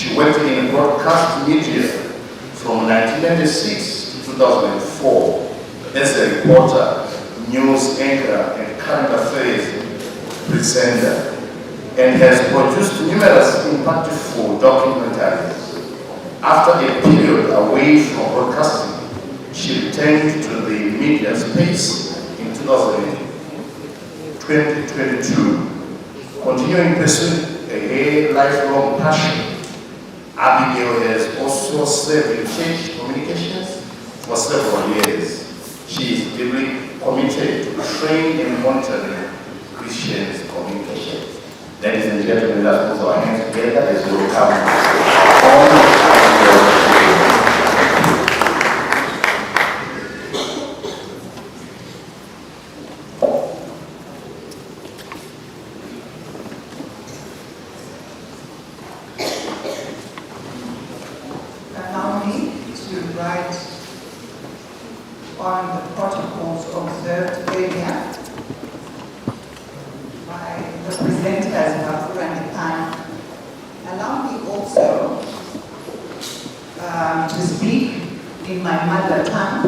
She worked in broadcast media from 1996 to 2004 as a reporter, news anchor, and current affairs presenter, and has produced numerous impactful documentaries. After a period away from broadcasting, she returned to the media space in 2022, continuing pursuing a lifelong passion. Abigail has also served in church communications for several years. She is deeply committed to training and monitoring Christians' communications. Ladies and gentlemen, let's put our hands together as we welcome all Allow me to write on the protocols observed earlier by the presenters Mafura and Pan. Allow me also to speak in my mother tongue.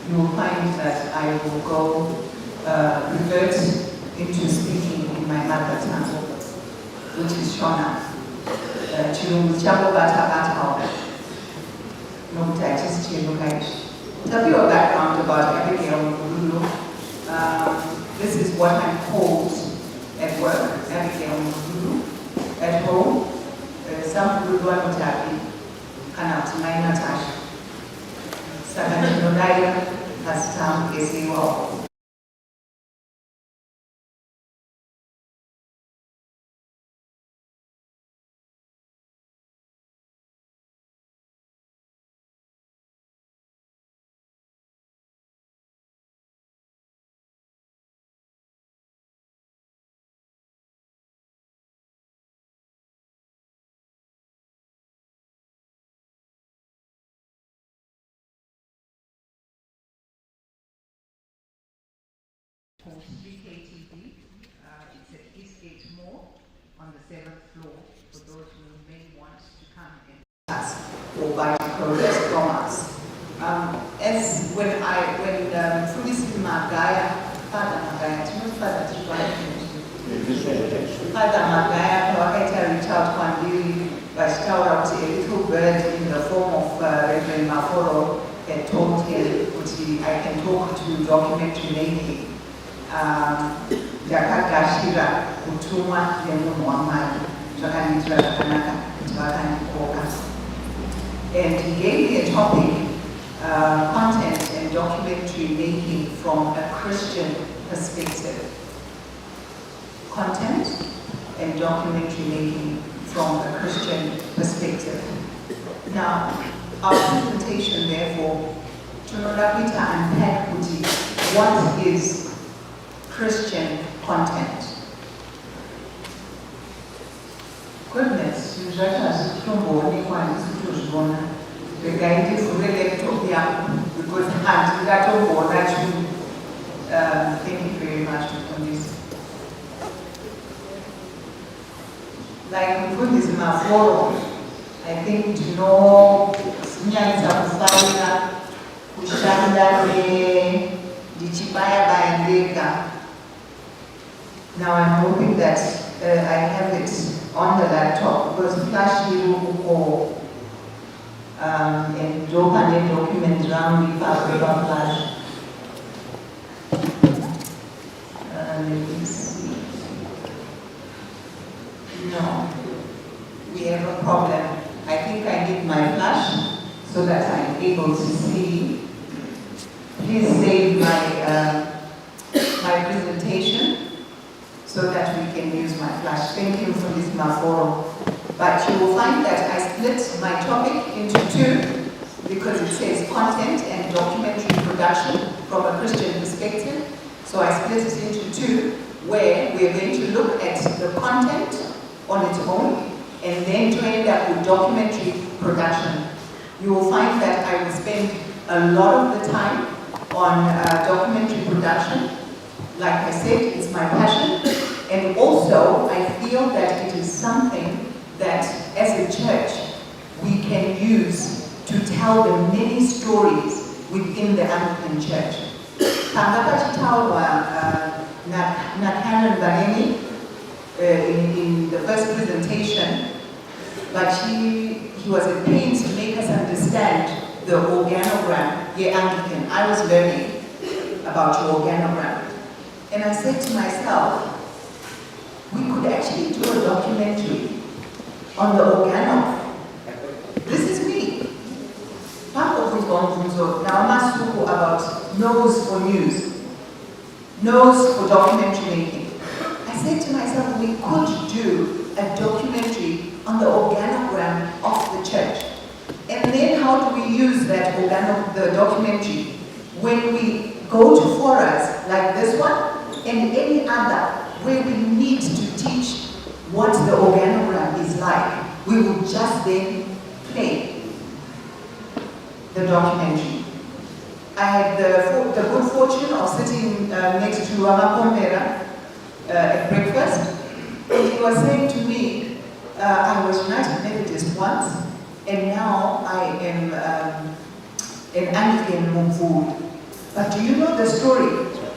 You will find that I will go revert into speaking in my mother tongue, which is Shona. To tell you a background about Abigail Mugulu. This is what I'm called at work, Abigail Mugulu. At home, some Mugulu are not happy. Kanat, my Natasha. Sabana Nodaya has come KCO. BKTV. It's at Eastgate Mall on the 7th floor for those who may want to come and us or buy products from us. As when Felicity Magaya, Father Magaya, Father Magaya, reached out one day, reached out a little bird in the form of Reverend Maforo and told him, I can talk to documentary making. Yakagashira kutumwa nemunhu wamwari zvakanitira zvakanaka kuti vakandikoka. And he gave me a topic, content and documentary making from a Christian perspective. Content and documentary making from a Christian perspective. Now, our presentation therefore, Tunolapita unpack what is Christian content. Goodness, you just have to only one to one. The guy is really because hands that over actually. Thank you very much for this. Like Buddhism forum, I think to know Nyanja Kufaina, Kushanda, Dichibaya Bayandeka. Now I'm hoping that I have it on the laptop because flash will and document round the paper flash. Let me see. No, we have a problem. I think I need my flash so that I'm able to see. Please save my presentation so that we can use my flash. Thank you for this Maforo. But you will find that I split my topic into two because it says content and documentary production from a Christian perspective. So I split it into two where we're going to look at the content on its own and then to end up with documentary production. You will find that I will spend a lot of the time on documentary production. Like I said, it's my passion. tell the many stories within the Anglican Church. In the first presentation, but he was at pains to make us understand the organogram, the Anglican. I was learning about your organogram. And I said to myself, we could actually do a documentary on the organogram. This is me. Now I'm about nose for news, nose for documentary making. I said to myself, we could do a documentary on the organogram of the church. And then how do we use that the documentary when we go to forums like this one and any other where we need to teach what the organogram is like. We will just then play the documentary. I had the good fortune of sitting next to Ramakombera at breakfast, and he was saying to me, I was United Methodist once, and now I am an Anglican Mumfu. But do you know the story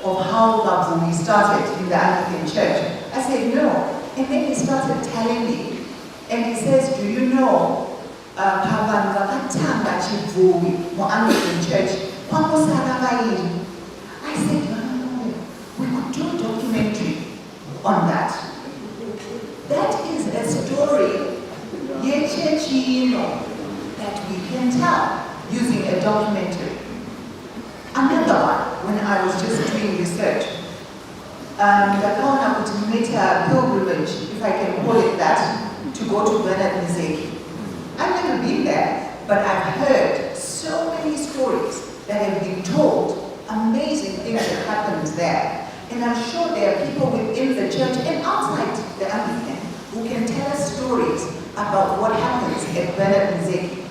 of how Mumfu started in the Anglican Church? I said, no. And then he started telling me, and he says, do you know I said, no, we could do a documentary on that. That is a story that we can tell using a documentary. Another one, when I was just doing research, I made a pilgrimage, if I can call it that, to go to Bernard Nizeki. I've never been there, but I've heard so many stories that have been told, amazing things that happened there. And I'm sure there are people within the church and outside the Anglican who can tell us stories about what happens at Bernard Nizeki.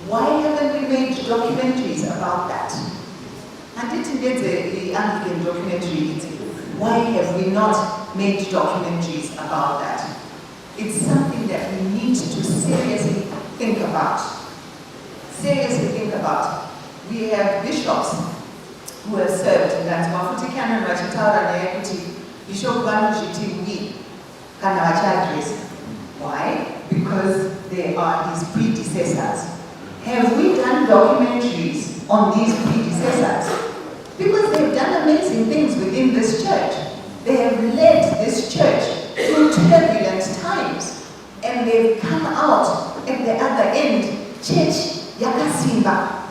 Why haven't we made documentaries about that? I didn't get the Anglican documentary. Why have we not made documentaries about that? It's something that we need to seriously think about. Seriously think about. We have bishops who have served in that. Mafuti Canon Rachitaura Nayekuti, Bishop Banu Jiti Kana Wachadres. Why? Because they are his predecessors. Have we done documentaries on these predecessors? Because they've done amazing things within this church. They have led this church through turbulent times. And they've come out at the other end, Church Yakasimba.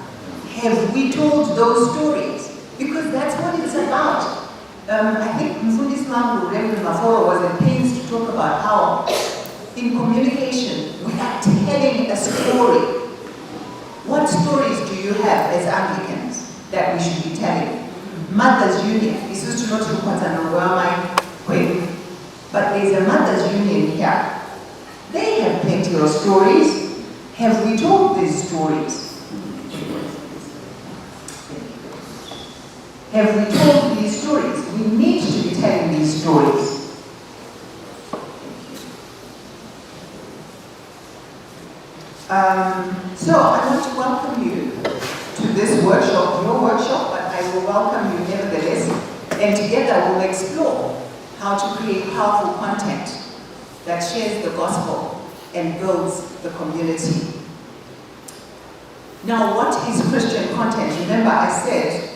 Have we told those stories? Because that's what it's about. I think Mfundis Mambu, Reverend Maforo, was at pains to talk about how in communication we are telling a story. What stories do you have as Anglicans that we should be telling? Mothers Union. This is not but there's a Mothers Union here. They have plenty of stories. Have we told these stories? Have we told these stories? We need to be telling these stories. So I want to welcome you to this workshop, your workshop, but I will welcome you nevertheless. And together we'll explore how to create powerful content that shares the gospel and builds the community. Now, what is Christian content? Remember I said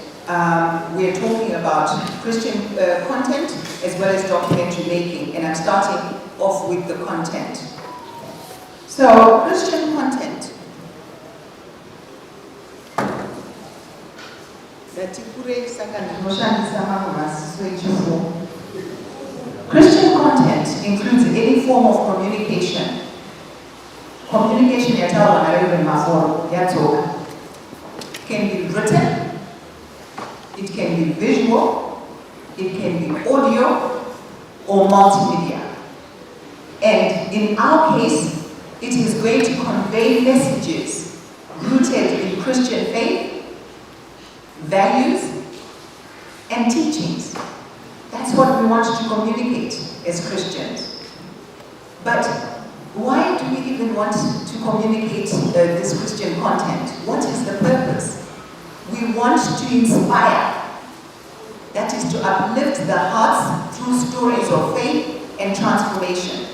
we're talking about Christian content as well as documentary making, and I'm starting off with the content. So, Christian content. Christian content includes any form of communication. Communication can be written, it can be visual, it can be audio, or multimedia. And in our case, it is going to convey messages rooted in Christian faith, values, and teachings. That's what we want to communicate as Christians. But Why do we even want to communicate this Christian content? What is the purpose? We want to inspire. That is to uplift the hearts through stories of faith and transformation.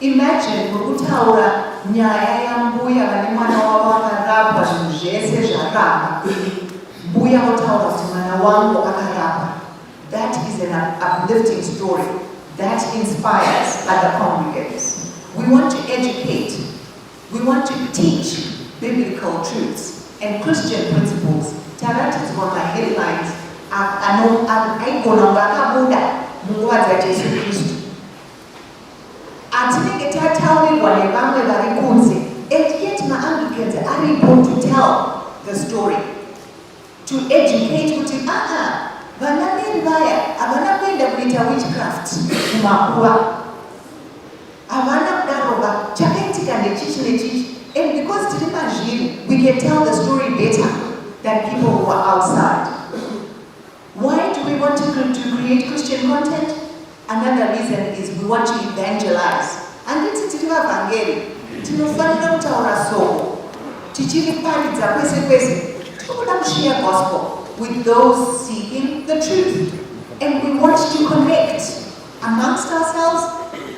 Imagine ukutaura nyaya ya mbuya vane mwana wavo akarapwa zvinhu zvese zvaramba. Mbuya votaura kuti mwana wangu akarapwa. That is an uplifting story that inspires other congregants. We want to educate. We want to teach biblical truths and Christian principles. That is one of my headlines. Aikona ngakabuda munguva dzaJesu Kristu. Atinenge tataurirwa nevamwe vari kunze, and yet ma-Anglicans are able to tell the story, to educate kuti vana veri vaya havana kuenda kuita witchcraft mumakuva, havana kudarova chakaitika nechichi nechichi, and because tiri mazviri, we can tell the story better than people who are outside. Why do we want to create Christian content? Another reason is we want to evangelize. And it's tiri vavhangeri, tinofanira kutaura soko, tichiriparidza kwese kwese, tinoda kushare gospel with those seeking the truth. And we want to connect amongst ourselves,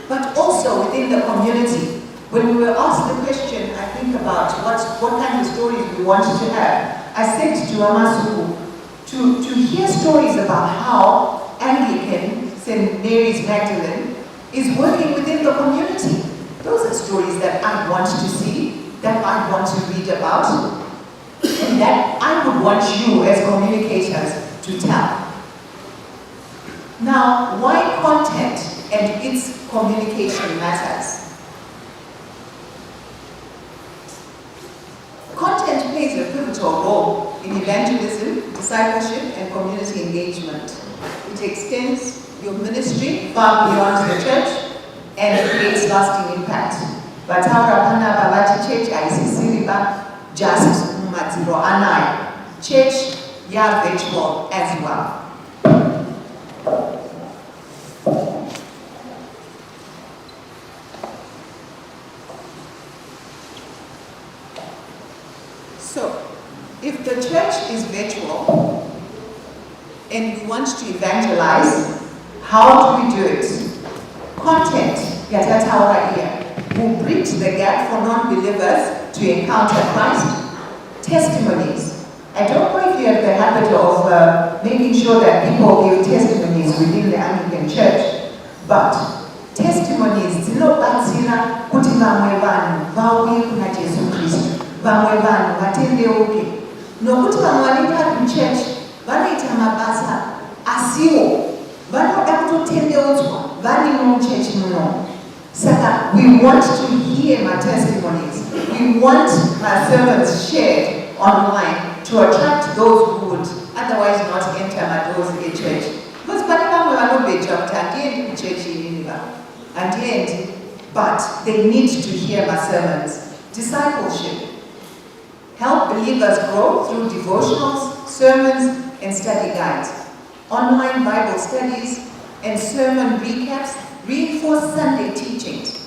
but also within the community. When we were asked the question, I think about what kind of stories we wanted to have, I said to Amasuku, to hear stories about how Anglican St. Mary's Magdalene is working within the community. Those are stories that I want to see, that I want to read about, and that I would want you as communicators to tell. Now, why content and its communication matters? Content plays a pivotal role in evangelism, discipleship, and community engagement. It extends your ministry far beyond the church and creates lasting impact. Bataura pana babati church aisisiriba just madziro anai. Church ya virtual as well. So, if the church is virtual and we want to evangelize, how do we do it? Content, yatataura here, will bridge the gap for non-believers to encounter Christ. Testimonies. I don't know if you have the habit of making sure that people give testimonies within the Anglican Church, but testimonies dzinobatsira kuti vamwe vanhu vauye kuna Jesu Kristu, vamwe vanhu vatendeuke, nokuti vamwe vanenge vari muchurch vanoita mabasa asiwo, vanoda kutotendeudzwa vari muchurch muno. Saka we want to hear my testimonies. We want my sermons shared online to attract those who would otherwise not enter my doors in church. Because pane vamwe vanobheja kuti handiendi kuchechi inini handiendi, but they need to hear my sermons. Discipleship. Help believers grow through devotionals, sermons, and study guides. Online Bible studies and sermon recaps reinforce Sunday teachings.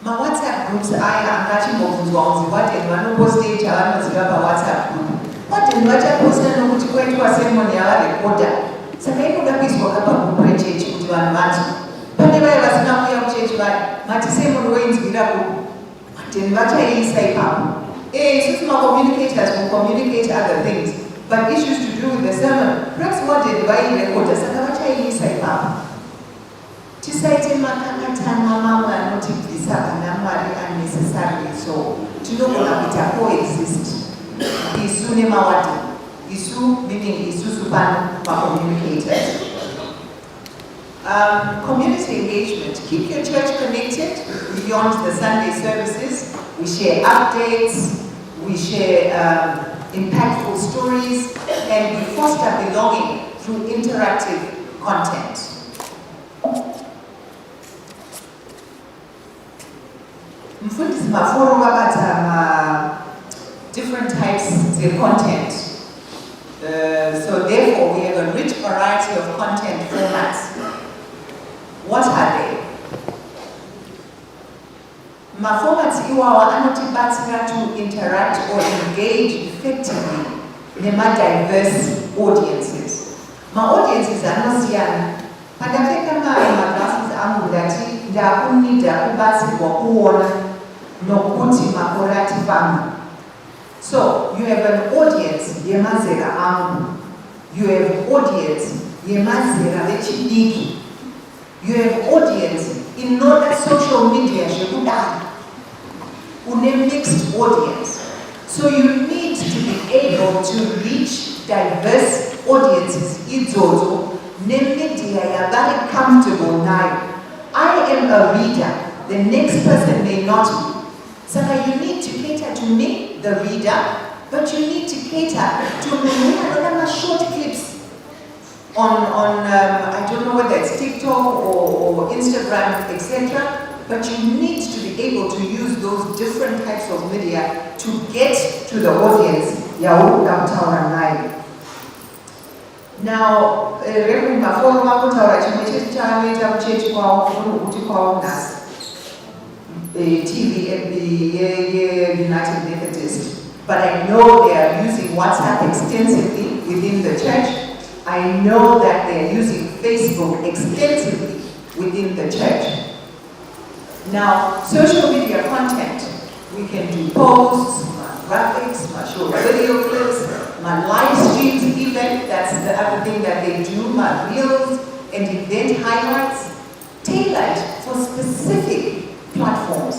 My WhatsApp groups aya angachimbobvunzwa kunzi wadeni vanoposte chavanoziva paWhatsApp group. Wadeni vachaposta nokuti kwaitwa sermon yavarekoda. Saka inoda kuiswa pagrupu rechechi kuti vanhu vati. Pane vaya vasina kuuya kuchechi vaya, mati sermon woinzwira group. Wadeni vachaiisa ipapo. Isusu ma-communicators will communicate other things, but issues to do with the sermon, perhaps wadeni vairekoda, saka vachaiisa ipapo. Tisaite makakatana mamwe anotibvisa kana Mwari unnecessarily, so tinogona kuita coexist isu nemawadeni, isu meaning isusu pano ma-communicators. Community engagement. Keep your church connected beyond the Sunday services. We share updates, we share impactful stories, and we foster belonging through interactive content. Mfundisi maforo vabata different types of content. So therefore we have a rich variety of content formats. What are they? Formats iwawa anotibatsira to interact or engage effectively nema-diverse audiences. Ma-audiences anosiyana. Pandapfeka maglasses angu ndati ndakunida kubatsirwa kuona nokuti makore atifamba. So you have an audience yemazera angu. You have audience yemazera vechidiki. You have audience in other social media zvekudai. Une mixed audience. So you need to be able to reach diverse audiences. Idzodzo nemedia ya very comfortable now. I am a reader. The next person may not be. So you need to cater to me, the reader, but you need to cater to me. Short clips on I don't know whether it's TikTok or Instagram, etc. But you need to be able to use those different types of media to get to the audience. Now, Reverend Mafolo Makutaura TV at the United Methodist, but I know they are using WhatsApp extensively within the church. I know that they are using Facebook extensively within the church. Now, social media content, we can do posts, graphics, short video clips, live streams even, that's the other thing that they do, reels and event highlights, tailored for specific platforms.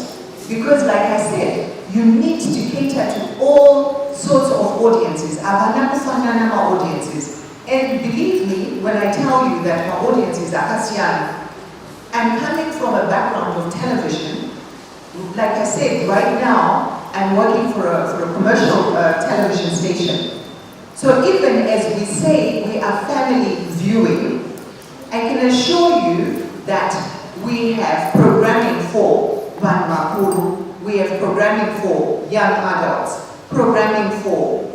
Because like I said, you need to cater to all sorts of audiences, audiences. And believe me, when I tell you that my audiences are Asian, I'm coming from a background of television. Like I said, right now, I'm working for a commercial television station. So even as we say we are family viewing, I can assure you that we have programming for Vanmakuru, we have programming for young adults, programming for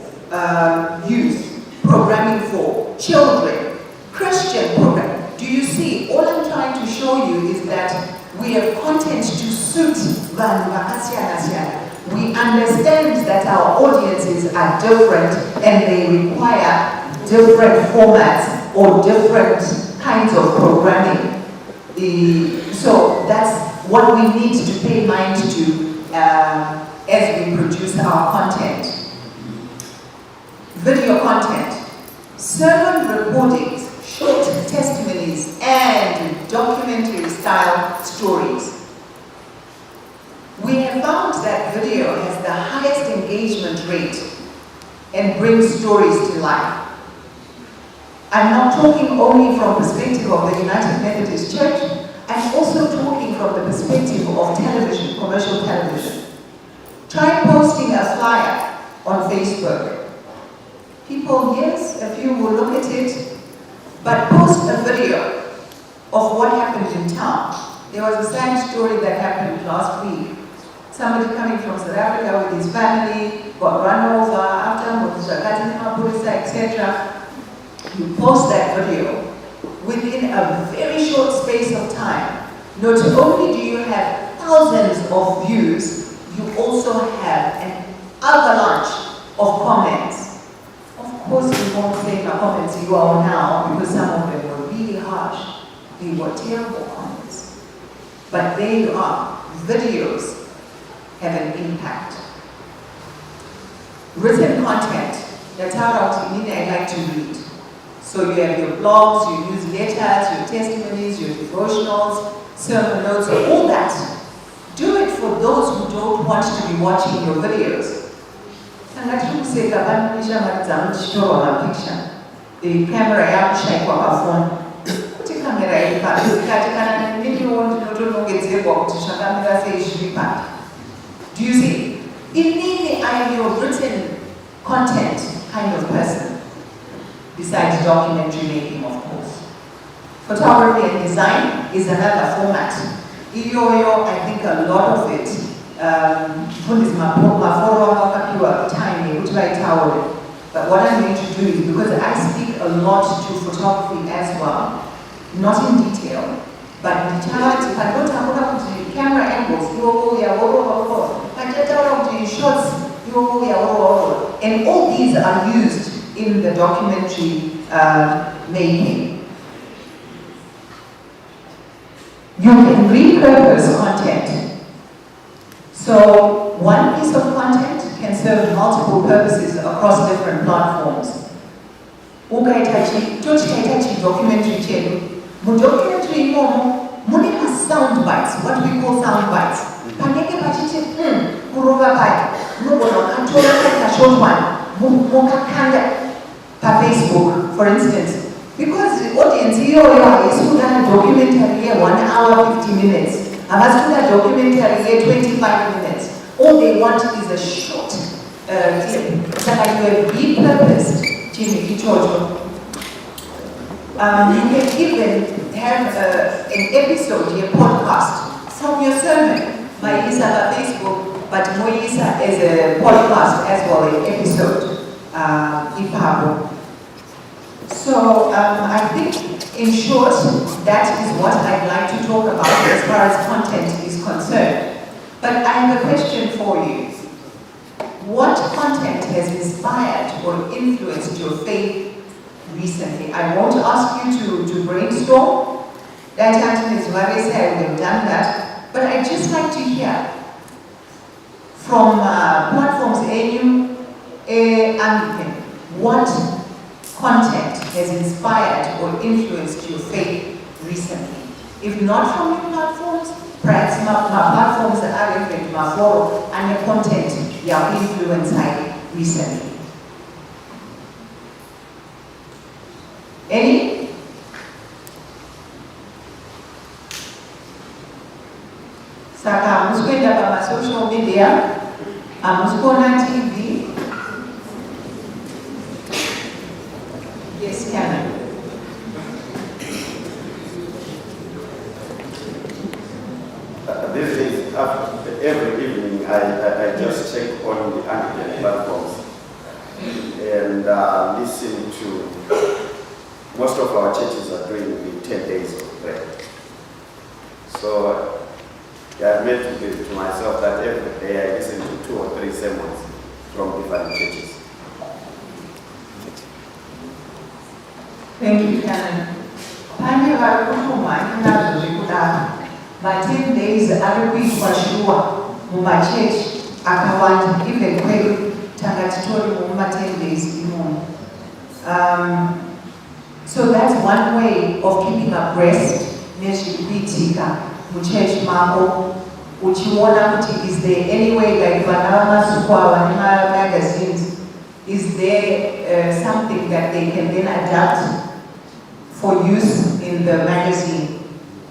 youth, programming for children, Christian programming. Do you see? All I'm trying to show you is that we have content to suit Vanmakasiana. We understand that our audiences are different and they require different formats or different kinds of programming. So that's what we need to pay mind to as we produce our content. Video content, sermon recordings, short testimonies, and documentary style stories. We have found that video has the highest engagement rate and brings stories to life. I'm not talking only from the perspective of the United Methodist Church, I'm also talking from the perspective of television, commercial television. Try posting a flyer on Facebook. People, yes, a few will look at it, but post a video of what happened in town. There was a sad story that happened last week. Somebody coming from South Africa with his family, got run over, after etc. You post that video. Within a very short space of time, not only do you have thousands of views, you also have an avalanche of comments. Of course, we won't say my comments you all now, because some of them were really harsh. They were terrible comments. But there you are. Videos have an impact. Written content, that's how I like to read. So you have your blogs, your newsletters, your testimonies, your devotionals, sermon notes, all that. Do it for those who don't want to be watching your videos. The camera phone. Do you see? Indeed, I am your written content kind of person, besides documentary making, of course. Photography and design is another format. I think a lot of it, but what I'm going to do is, because I speak a lot to photography as well, not in detail, but in detail, camera angles, And all these are used in the documentary making. You can repurpose content. So one piece of content can serve multiple purposes across different platforms. Documentary sound bites, what we call sound bites. Facebook, for instance. Because the audience here is put a documentary here 1 hour 50 minutes. I must put a documentary here 25 minutes. All they want is a short clip. So that you have repurposed Jimmy Ichojo. You can even have an episode, a podcast from your sermon. Maisa Facebook, but Moisa as a podcast as well, an episode. So I think, in short, that is what I'd like to talk about as far as content is concerned. But I have a question for you. What content has inspired or influenced your faith recently? I won't ask you to brainstorm. That item is why we say we've done that. But I'd just like to hear from platforms AU, Anglican, what content has inspired or influenced your faith recently? If not from your platforms, perhaps my platforms are different, my forum, and your content you have influenced recently. Any? Saka, I'm going to my social media, I'm going on TV. Yes, Canon. These days, every evening, I just check on the Anglican platforms and listen to. Most of our churches are doing the 10 days of prayer. So I've made to myself that every day I listen to 2 or 3 sermons from different churches. Thank you, Canon. My 10 days are week for sure. My church, Akawant, even when Tagatori, my 10 days. So that's one way of keeping abreast. Church Marco, is there any way, like Banana Sukwa and magazines, is there something that they can then adapt for use in the magazine,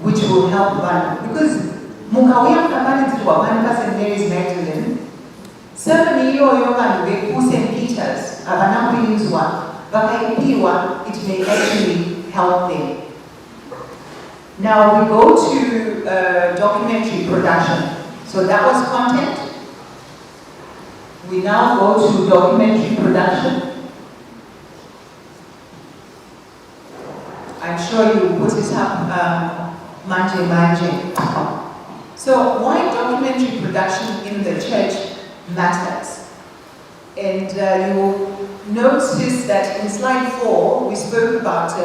which will help one? Because Mukawia Kamani to 100% Mary's Magdalene, certainly you're St. Peter's, Abanam use one, but it may actually help them. Now we go to documentary production. So that was content. We now go to documentary production. I'm sure you put it up, Manje. So why documentary production in the church matters? And you will notice that in slide 4, we spoke about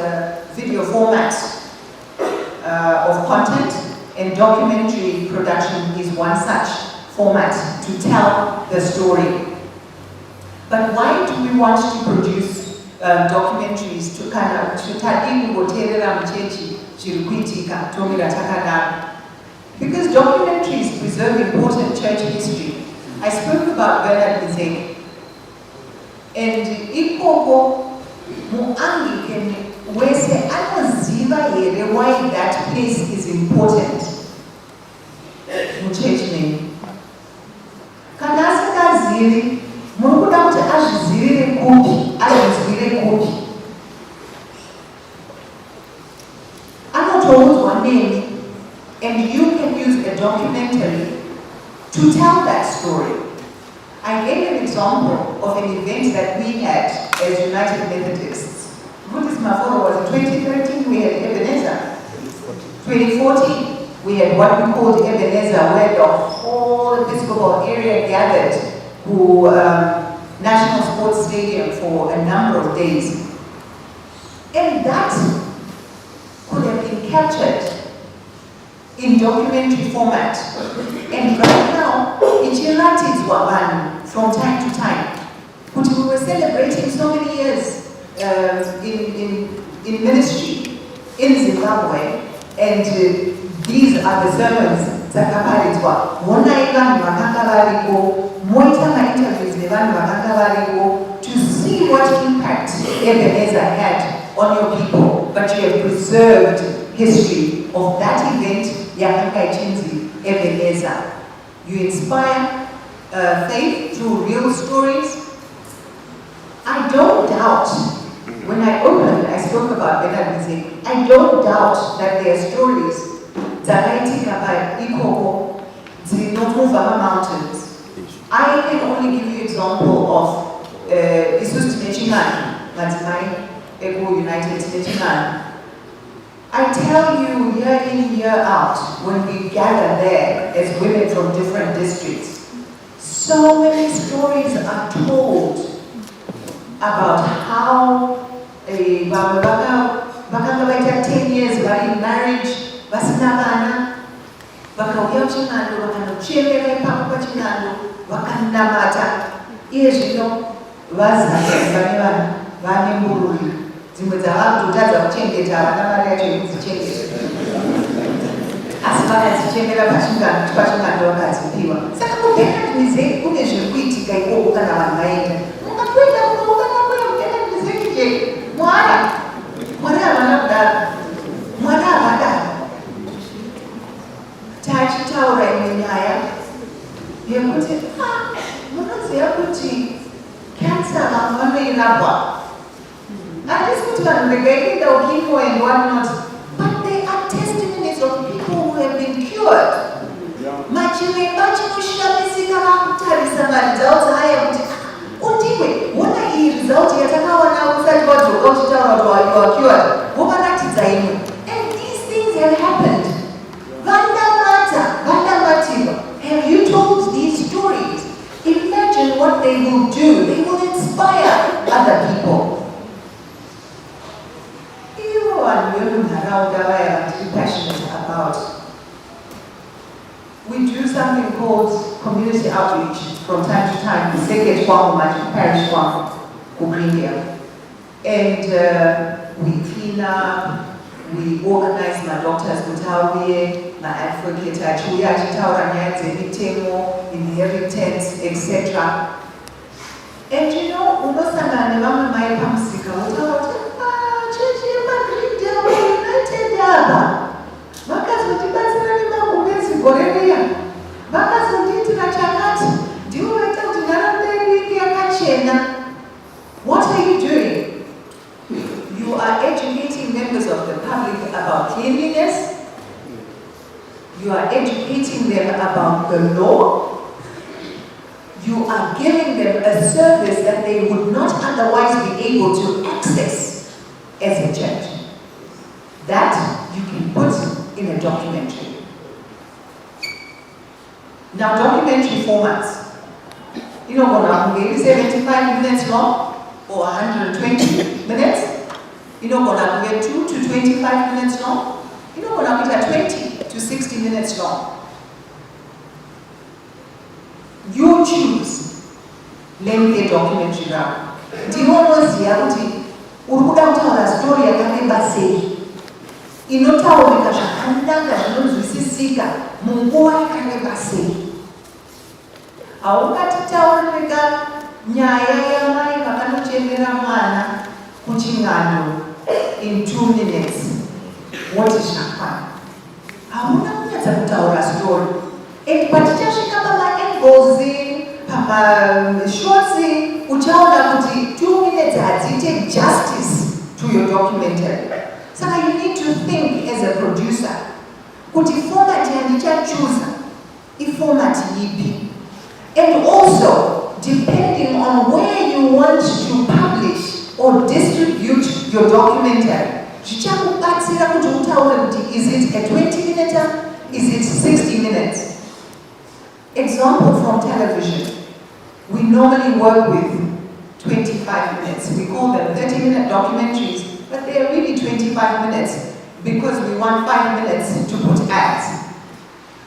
video formats of content, and documentary production is one such format to tell the story. But why do we want to produce documentaries to kind of because documentaries preserve important church history. I spoke about Bernard Mizek, and Ikoko mu Anglican where say Ziva here why that place is important. Church name. Kanasa Ziri, Murukuda to Ashziri Kopi, Ashziri Kopi. I'm not told one name, and you can use a documentary to tell that story. I gave an example of an event that we had as United Methodists. Buddhist Maforo was in 2013, we had Ebenezer. 2014, we had what we called Ebenezer, where the whole Episcopal area gathered, who National Sports Stadium for a number of days. And that could have been captured in documentary format. And right now, it's one from time to time. But we were celebrating so many years in ministry in Zimbabwe, and these are the sermons dzakaparidzwa. Monai vanhu vakanga variko, moita ma-interviews nevanhu vakanga variko, to see what impact Ebenezer had on your people, but you have preserved history of that event, yakanga ichinzi Ebenezer. You inspire faith through real stories. I don't doubt, when I opened, I spoke about Bernard Mzee, I don't doubt that there are stories dzakaitika paikoko dzinomovha mountains. I can only give you example of isusu tinechin'ano madzimai ekuUnited tinechin'ano. I tell you year in, year out, when we gather there as women from different districts, so many stories are told about how vakanga vaita 10 years vari in marriage, vasina vana, vakauya kuchin'ando, vakanochemera ipapo pachin'ando, vakanamata. Iye zvino vazasi vane vana, vane mbururi. Dzimwe dzavakutotadza kuchengeta, havana mari yacho yekudzichengeta. Asi vakadzichemera pachin'ando vakadzipiwa. Saka kuBernard Mzee kune zviri kuitika ikoko kana vanhu vaenda. Mungakwenda kunoungana kuBernard Mzee je, mwana havana kudaro, mwana havadaro. Tachitaura imwe nyaya yekuti munoziva kuti cancer vamwe vanoirapwa. Handisi kuti vanhu vakaenda ukimbo and whatnot, but they are testimonies of people who have been cured. Machiremba chinoshamisa vakutarisa mari dzavo dzaya kuti undiwe, wona iyi result yatakaona usati wadzoka uchitaura kuti you are cured, wovaratidza imwe. And these things have happened. Have you told these stories? Imagine what they will do. They will inspire other people. Passionate about. We do something called community outreach from time to time. We take it from parish farm, and we clean up. We organize my doctors kutauye, my advocate achiuya achitaura nyaya dzemitemo, inheritance, etc. And you know, unosangana nevamwe mai pamusika wotaura kuti chechi yepaGreendale United apa vakazotibatsira nemagumbezi gore riya, vakazondiitira chakati, ndivo vaita kuti nharaunda yedu inge yakachena. What are you doing? You are educating members of the public about cleanliness. You are educating them about the law. You are giving them a service that they would not otherwise be able to access as a church. That you can put in a documentary. Now, documentary formats. You know, maybe 75 minutes long or 120 minutes. You know, gonna get 2 to 25 minutes long. You know, gonna get 20 to 60 minutes long. You choose lengthy documentary now. Ndinonoziva kuti urikuda kutaura story yakareba sei, inotaurika zvakanaka zvinonzwisisika munguva yakareba sei. Haungatitaurika nyaya yamai vakanochemera mwana kuchin'ando in 2 minutes. What is happening? Hauna kunyatsa kutaura story. And patichasvika pama-angles, pama-shots, uchaona kuti 2 minutes hadzite justice to your documentary. So you need to think as a producer kuti format yandichachuza iformat ipi. And also, depending on where you want to publish or distribute your documentary, zvichakubatsira kuti utaure kuti is it a 20-minute, is it 60 minutes? Example from television. We normally work with 25 minutes. We call them 30-minute documentaries, but they are really 25 minutes because we want 5 minutes to put ads.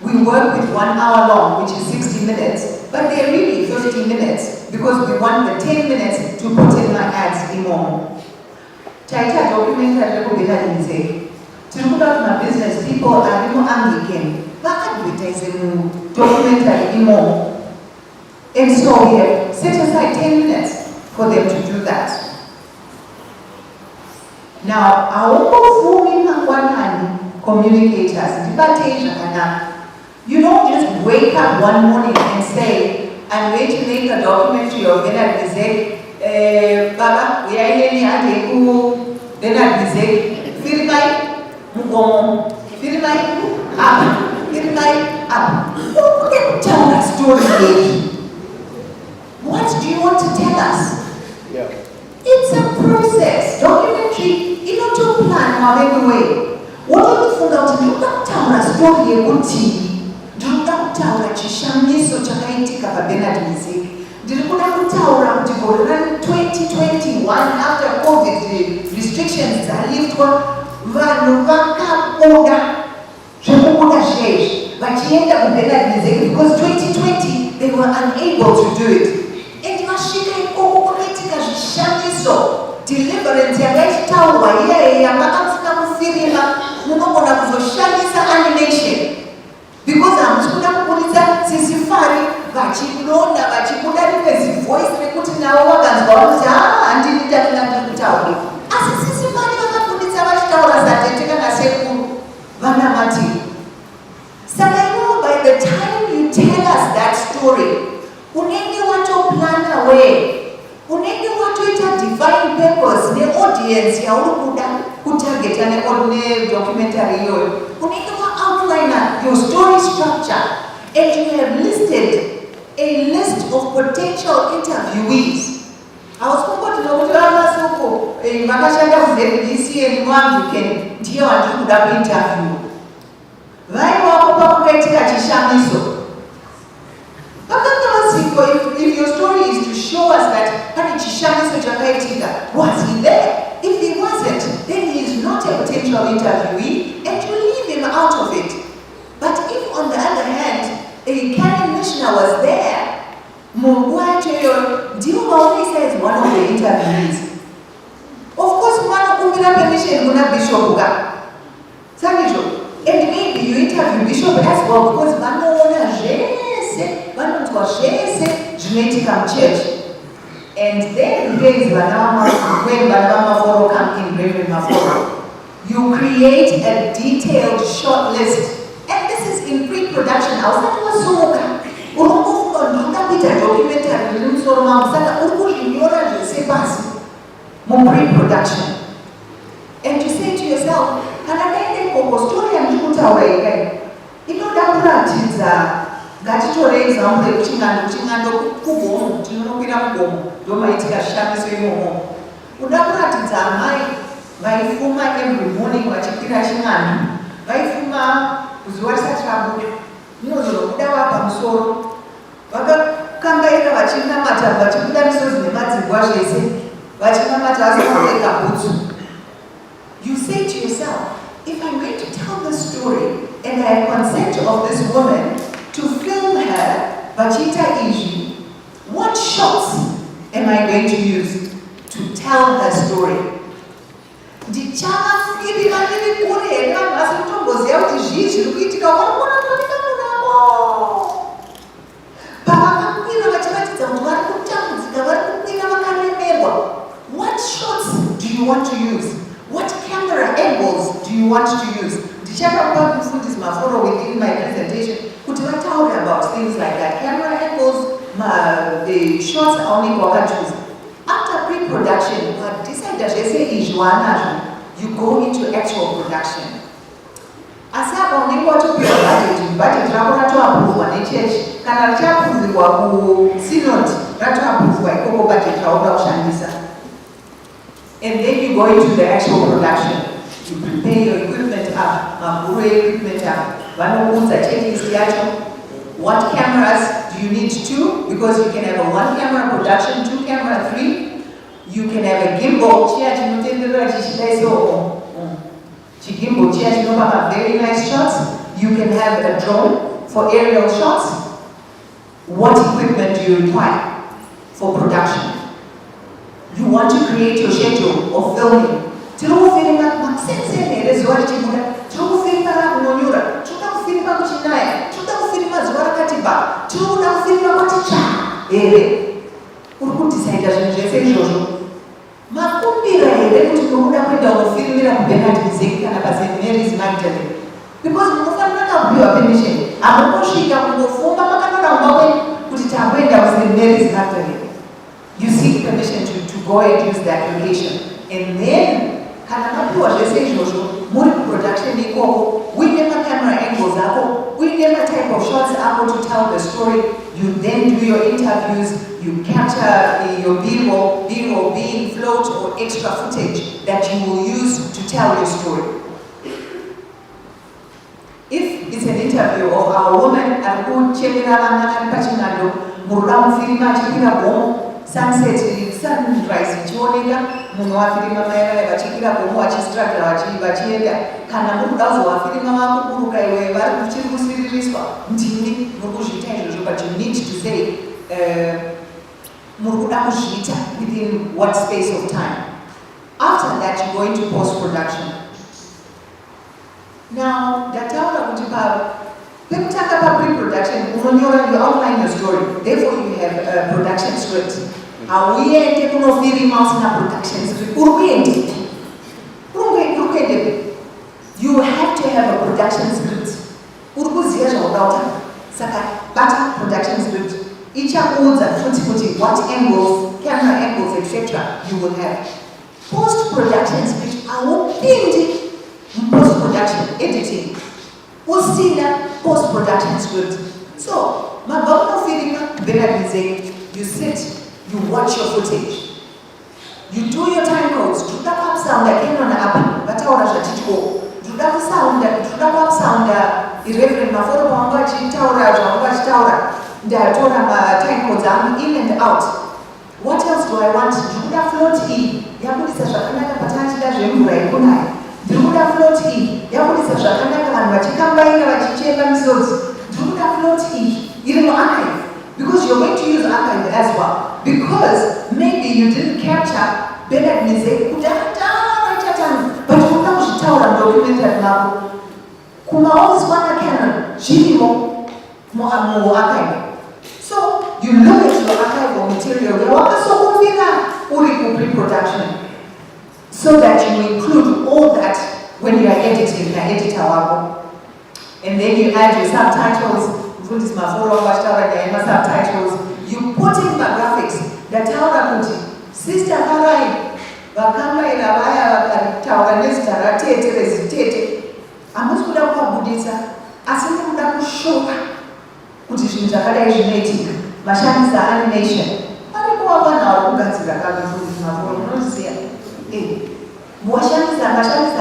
We work with 1 hour long, which is 60 minutes, but they're really 50 minutes because we want the 10 minutes to put in my ads imo. Taita documentary lekubelanize. Tirukuda kuma business people are imo Anglican. Advertising documentary imo. And so we have set aside 10 minutes for them to do that. Now, our communicators, you don't just wake up one morning and say, I'm going to make a documentary of Bernard Bizek. Baba, we are here, Bernard Bizek. Feel like Mugomo. Feel like up. Feel like up. Who can tell that story? What do you want to tell us? Yeah. It's a process. Documentary, you know, to plan however way. What do you find out? You don't tell a story about ndikutaura chishamiso chakaitika paBernard Bizek. Ndirikuda kutaura kuti gore 2021 after COVID restrictions dzalifwa vanhu vakabuda zvekubuda zvezvi vachienda kuBernard Bizek because 2020 they were unable to do it. And masvika ikoko kwakaitika zvishamiso deliverance yakaitaurwa iyaiya makamusina kufirima munogona kuzoshandisa animation. Because hamtikuda kuburitsa sisifari vachilonda vachibuda rine voice rekuti navo vakanzwa vakuti handini ndakanga ndiri kutaura. Asi sisifari vakaburitsa vachitaura satete kana sekuru vanamatiri. Saka ivo by the time you tell us that story, unenge watoplana way, unenge watoita divine purpose neaudience yauri kuda kutargeta nedocumentary iyoyo. Unenge outline your story structure, and you have listed a list of potential interviewees. I was talking to Masoko, Makashaka of the BC and Anglican, Dio and Kuda interview. Vai wakapakukatika chishamiso. If your story is to show us that Pani Chishamiso Jakaitika, was he there? If he wasn't, then he is not a potential interviewee, and you leave him out of it. But if, on the other hand, a canon missioner was there, Mungwacho, Diomawisa is one of the interviewees. Of course, Manakumbira permission Muna Bishop Uga. Sanijo. And maybe you interview Bishop as well because Manona Jesse, Manotwa Jesse, Geneticam Church. And then there is Banama, when Banama Foro come in, Reverend Maforo. You create a detailed short list. And this is in pre-production. I was like, what's so pre-production. And you say to yourself, and I story and you know that Gatitore example, Chingando Kubo, Chinokwira Kubo, Domaitika Shamiso Yomo. Udakuratidza my fuma every morning wachikira chingano. My fuma kuziwatisa trabu. Nozoro kudawa pamusoro. Vakakambaira vachinamata vachikuda misozi nemadzingwa zvese. Vachinamata asinakuweka bhutsu. You say to yourself, if I'm going to tell this story and I have consent of this woman to film her, Vachita Iji, what shots am I going to use to tell her story? What shots do you want to use? What camera angles do you want to use? Is my photo within my presentation. Could you tell me about things like that? Camera angles, the shots are only what I choose. After pre-production, you go into actual production. As I only want to be a budget, to approve one church, can I approve the synod, to approve budget, and then you go into the actual production. You prepare your equipment up, equipment up. What cameras do you need? 2? Because you can have a 1 camera production, 2 camera, 3. You can have a gimbal, gimbal, very nice shots. You can have a drone for aerial shots. What equipment do you require for production? You want to create your schedule of filming. Makumbira here kuti munoda kuenda kufilmira kuBernard Muzeki kana paSt Mary's Magdalene. Because munofanira kabhuyiwa permission. Hamunosvika kungofumba makanoda mumwe kuti takuenda kuSt Mary's Magdalene. You seek permission to go and use that location. And then, kana mapiwa zvese izvozvo, muri production ikoko, uine camera angles ako, uine type of shots ako to tell the story. You then do your interviews, you capture your B-roll being float or extra footage that you will use to tell your story. If it's an interview of our woman at sunset, sunrise, munhu wafirima mai vachikira gomo vachistruggle vachienda kana muri kuda kuzovafirima vakuburuka iwe vari kuchiri kusiririswa ndini muri kuzviita izvozvo, but you need to say muri kuda kuzviita within what space of time. After that you go into post-production. Now ndataura kuti pekutanga pa-pre-production unonyora, you outline your story, therefore you have a production script. Hauende kunofirima usina production script. You have to have a production script. Urikuziva zvaudakuta. Saka bata production script. Ichakuudza futi kuti what angles, camera angles, etc. you will have. Post-production script haupindi post-production editing. Usina post-production script. So, mabva kunofirima Bernard Muzeki, you sit, you watch your footage. You do your time codes. Druda pap sound Canon app, vataura zvatityo. Druda sound Irreverend Maforo pavanga vachitaura zvavanga vachitaura. Ndatora time codes angu in and out. What else do I want? Druda float E. Yabudisa zvakanaka patachida zvemvura ikunaya. Druda float E. Yabudisa zvakanaka vanhu vachikambaira vachicheka misodzi. Druda float E. Iri muarchive. Because you're going to use archive as well. Because maybe you didn't capture Bernard Muzeki, but you're going to documentary now. Kuma always want a canon, Jimimo, more archive. So you look at your archival material, you also pre-production, so that you include all that when you are editing the editor. And then you add your subtitles. Subtitles. You put in the graphics that tell Sister Harare, Vakamera Vaya, Tawanesta, Tete. I must put up a Buddhisa. I sent them to show which is genetic. Machine is the animation. I don't know one hour who got to the cabin for this. Machine is the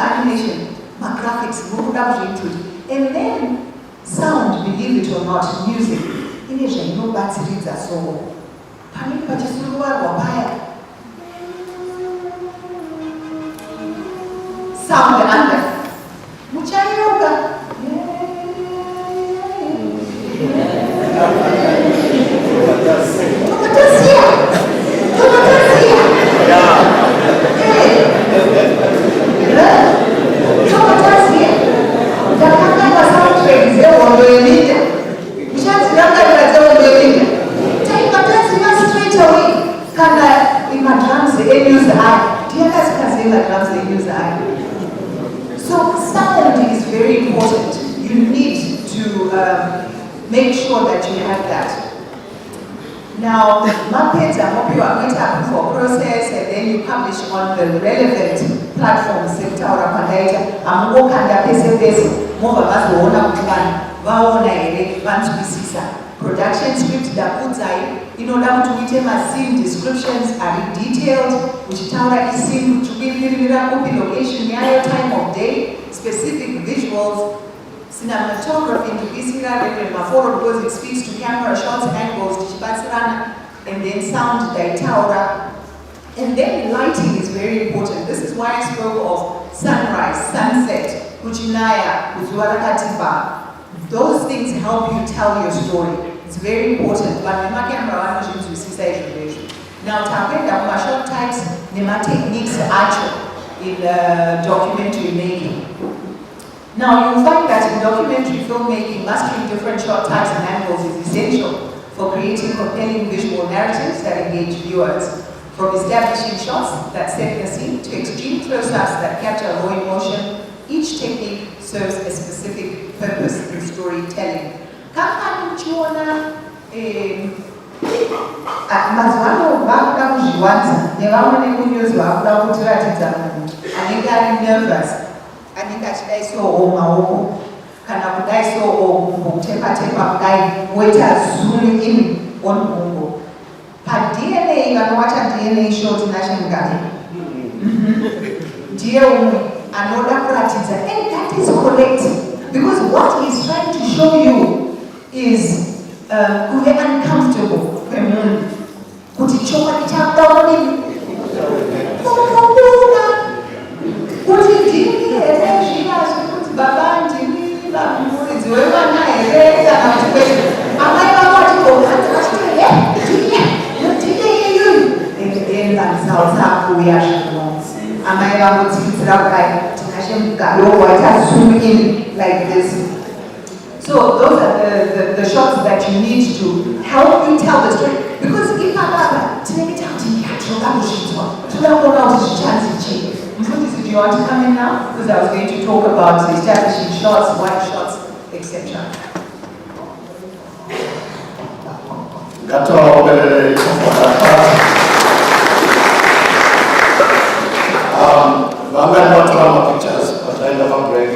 animation. My graphics, who put up into it. And then sound, believe it or not, music. Initially, no battery reads a song. Panic Pachisua or Paya. Sound under. Muchayoga. So sound is very important. You need to make sure that you have that. Now, Muppets are what you are going to have for process, and then you publish on the relevant platforms. Production script in order to meet scene descriptions are detailed, which tower is seen to be location, time of day, specific visuals, cinematography to because it speaks to camera shots, angles, and then sound And then lighting is very important. This is why I spoke of sunrise, sunset, kuchinaya, kuzualakatipa. Those things help you tell your story. It's very important. Now, takwenda short types, techniques in documentary making. Now, you'll find that in documentary filmmaking, mastering different shot types and angles is essential for creating compelling visual narratives that engage viewers. From establishing shots that set the scene to extreme close-ups that capture raw emotion, each technique serves a specific purpose in storytelling. Mazwano vakuda kuzviwanza nevamwe nekunyozi vakuda kuti ratidza munhu anenge ari nervous, anenge achidai sowo maoko kana kudai sowo kutepa kudai woita zoom in on gumbo. PaDNA vanowacha DNA short nachimugari ndiye umwe anoda kuratidza, and that is correct because what he's trying to show you is kuve uncomfortable kwemunhu kuti chokwadi chakudini kuti ndini here zvikazi kuti baba ndini muridzi wevana here kana kuti kwete amai vavo vachigogadzira ndineiyoyo amai vangotsikidzira kudai tinashemugaro waita zoom in like this. So those are the shots that you need to help you tell the story. Because if do you want to come in now? Because I was going to talk about establishing shots, wide shots, etc. I'm going to draw my pictures, but I never break.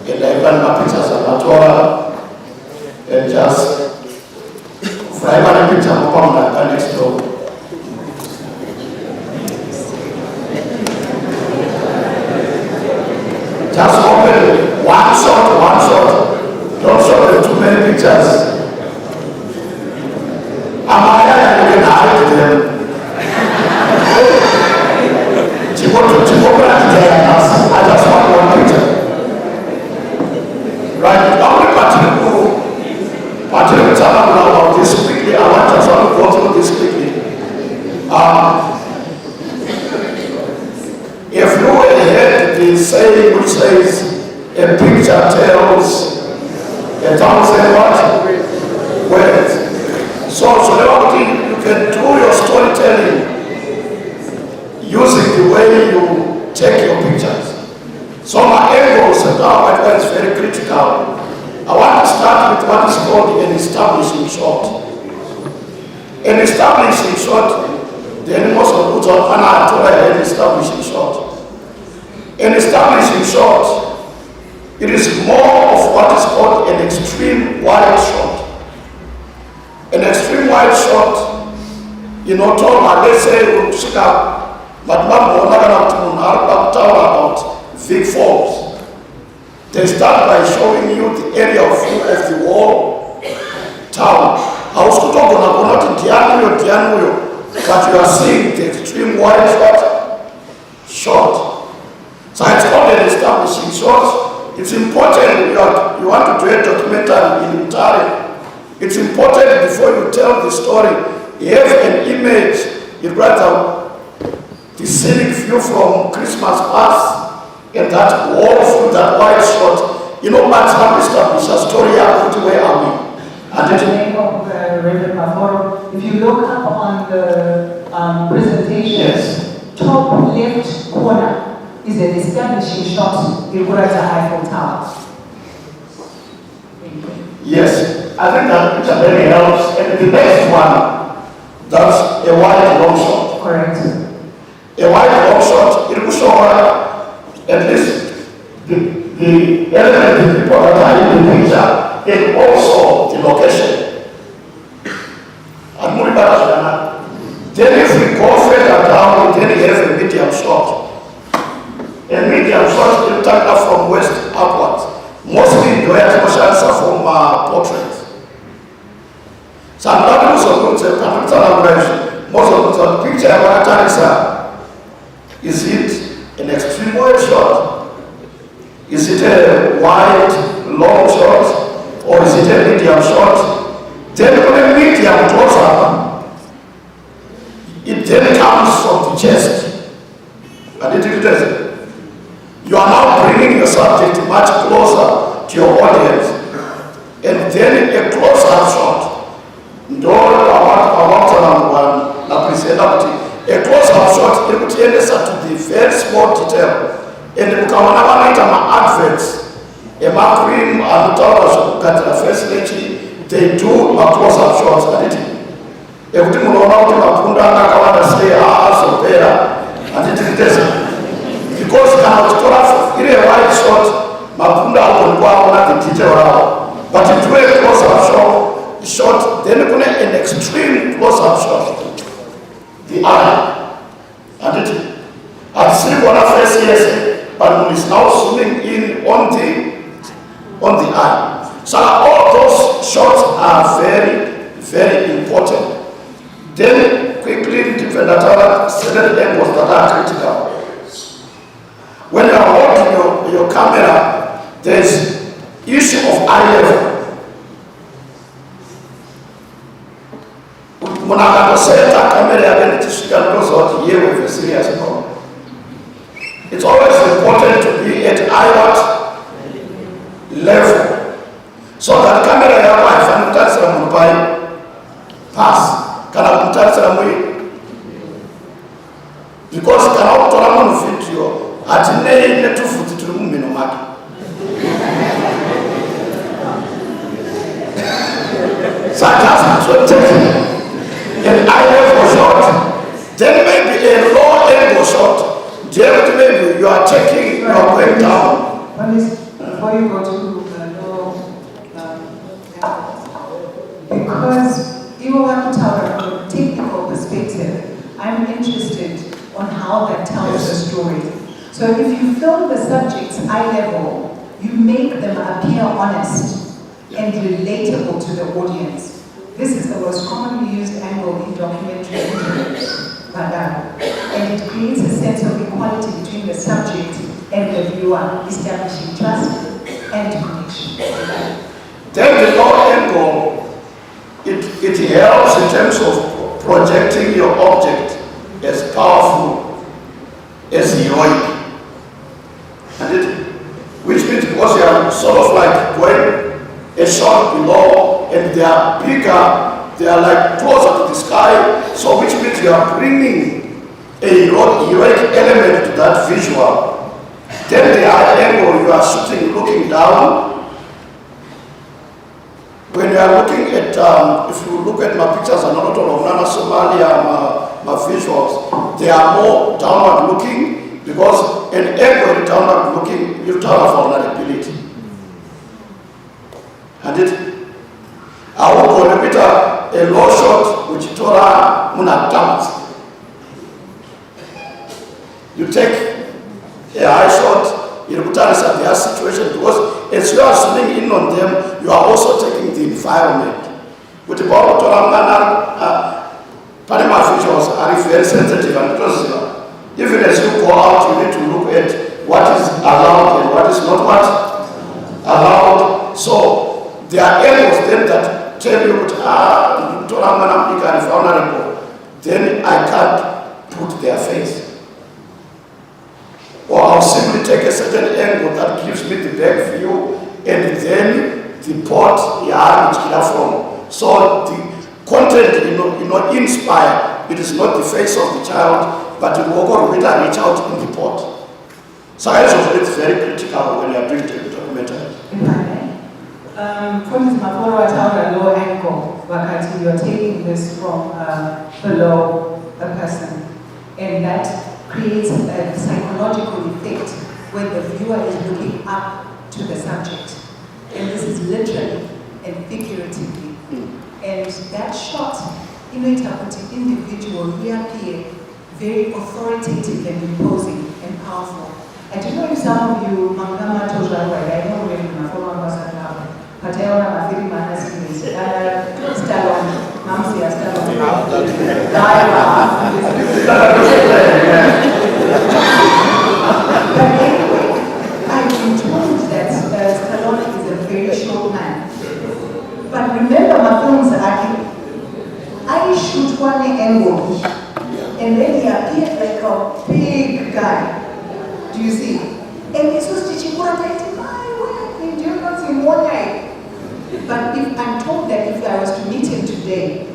And I run my pictures on the Torah and just fry my picture upon that next door. Just open one shot. Don't show them too many pictures. Amaya, you can hide them. I just want one picture. Right, now we're talking about this quickly. I want to sort of go through this quickly. If you had the saying which says a picture tells 1,000 words. So you can do your storytelling using the way you take your pictures. So my angles and now is very critical. I want to start with what is called an establishing shot. An establishing shot, the animals will put on an establishing shot. An establishing shot, it is more of what is called an extreme wide shot. An extreme wide shot, let's say, but about big falls. They start by showing you the area of the wall town. But you are seeing the extreme wide shot. So it's called an establishing shot. It's important you want to do a documentary in Harare. It's important before you tell the story, you have an image, you write down the scenic view from Christmas past and that wall through that wide shot. But how we establish a story about where are we? And the name of Reverend Maforo, if you look up on the presentation, yes. Top left corner is an establishing shot in Harare Eiffel Tower. Yes, I think that picture very helps. And the next one, that's a wide long shot. Correct. A wide long shot, it will show at least the element of people that are in the picture and also the location. Then if we go further down, then we have a medium shot. A medium shot will take up from west upwards. Mostly you have motions from portraits. Some people also most of wide, long shot, or is it a medium shot? Then on a medium close-up, it then comes from the chest. And it is. You are now bringing your subject much closer to your audience. And then a close-up shot. A close-up shot, it would end us to the very small detail. And the adverts, a cream and the first lady, they do a close-up shots. Everything will not be say, so better. And it is because now it's in a wide shot, Mapunda will go on the detail. But if you a close-up shot, then an extreme close-up shot. The eye. And it I've seen one of us yes, but it's now zooming in on the eye. So all those shots are very, very important. Then quickly develop certain angles that are critical. When you are holding your camera, there's issue of eye level. It's always important to be at eye level. So that camera pass. Because video at to so just an eye level shot, then maybe a low angle shot. Then maybe you are taking, you are going down. Before you go to low because you want to tell from a technical perspective, I'm interested on how that tells the story. So if you film the subject's eye level, you make them appear honest and relatable to the audience. This is the most commonly used angle in documentary interviews, and it creates a sense of equality between the subject and the viewer, establishing trust and connection. Then the low angle, it helps in terms of projecting your object as powerful, as heroic. Which means because you are sort of like going a shot below and they are bigger, they are like closer to the sky, so which means you are bringing a heroic element to that visual. Then the eye angle, you are shooting, looking down. When you are looking at, if you look at my pictures, and not all of Nana Somalia, my visuals, they are more downward looking because an angle downward looking, you turn off vulnerability. And I will call it a low shot which Torah Muna dumps. You take a high shot, you put at their situation because as you are zooming in on them, you are also taking the environment. With the Torah Panama visuals are very sensitive and close. Even as you go out, you need to look at what is allowed and what is not allowed. So there are angles then that tell you, vulnerable. Then I can't put their face. Or I'll simply take a certain angle that gives me the back view and then the port from. So the content, inspire. It is not the face of the child, but it will go reach out in the port. Science of it is very critical when you are doing the documentary. From this Maforo at a low angle, Wakati, you're taking this from below a person, and that creates a psychological effect where the viewer is looking up to the subject. And this is literally and figuratively. And that shot, it happened to individual reappear very authoritative and imposing and powerful. I don't know if some of you, Mangama Tojawa, I know when Maforo was at Patella, Mafiri Manasi, Stallone, Mamsia Stallone. But anyway, I've been told that But if I'm told that if I was to meet him today,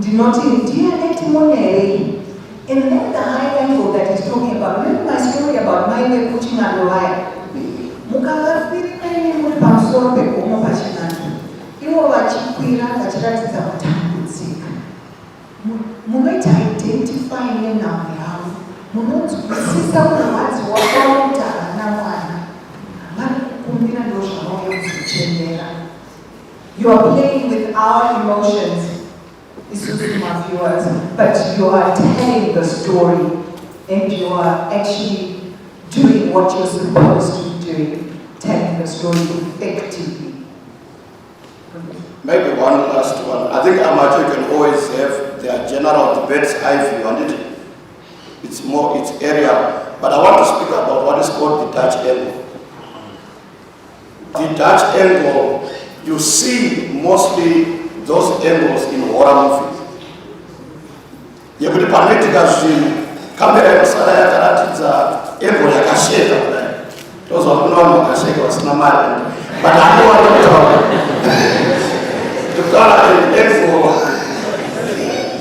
denoting dialect money, and then the high angle that he's talking about, remember my story about my way putting on the wire. Munoita identifying now now. Munoita what's what you are playing with our emotions, my viewers, but you are telling the story and you are actually doing what you're supposed to be doing, telling the story effectively. Maybe one last one. I think Amateur can always have their general debates eye view on it. It's more its area. But I want to speak about what is called the Dutch angle. The Dutch angle, you see mostly those angles in horror movies. Yekuti panoitika zvinhu kamera inosara yakaratidza angle yakasheka kudai. Tozwa kuna vanhu vakasheka vasina mari. But I don't want to talk.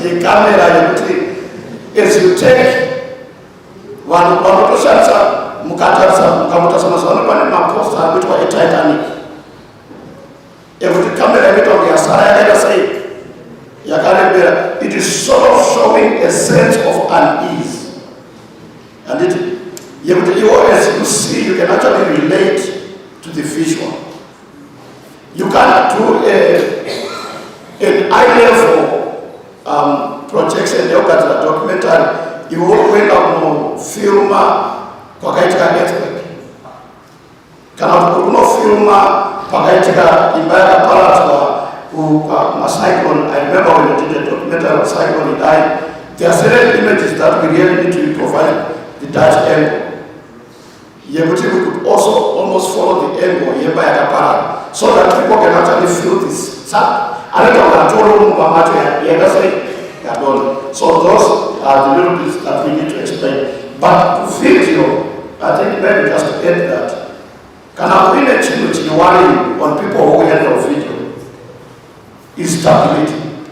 The camera as you take one vanotoshandisa mukatarisa mazano pane maposta akuitwa eTitanic ekuti camera inoitwa kunge yasara yakaita sei yakarembera. It is sort of showing a sense of unease, and it yekuti iwo as you see you can actually relate to the visual. You can't do an eye-level projection yokugadzira documentary iwe kuenda kunofilma kwakaitika earthquake kana kuti kunofilma pakaitika imba yakaparadzwa kumacyclone. I remember when we did a documentary on cyclone in Idai, there are certain images that we really need to provide the Dutch angle. Yekuti we could also almost follow the angle yemba yakaparadzwa so that people can actually feel this. So those are the little bits that we need to explain. But video, I think maybe just to add that, can I bring a change in worry on people who handle video? Is stability.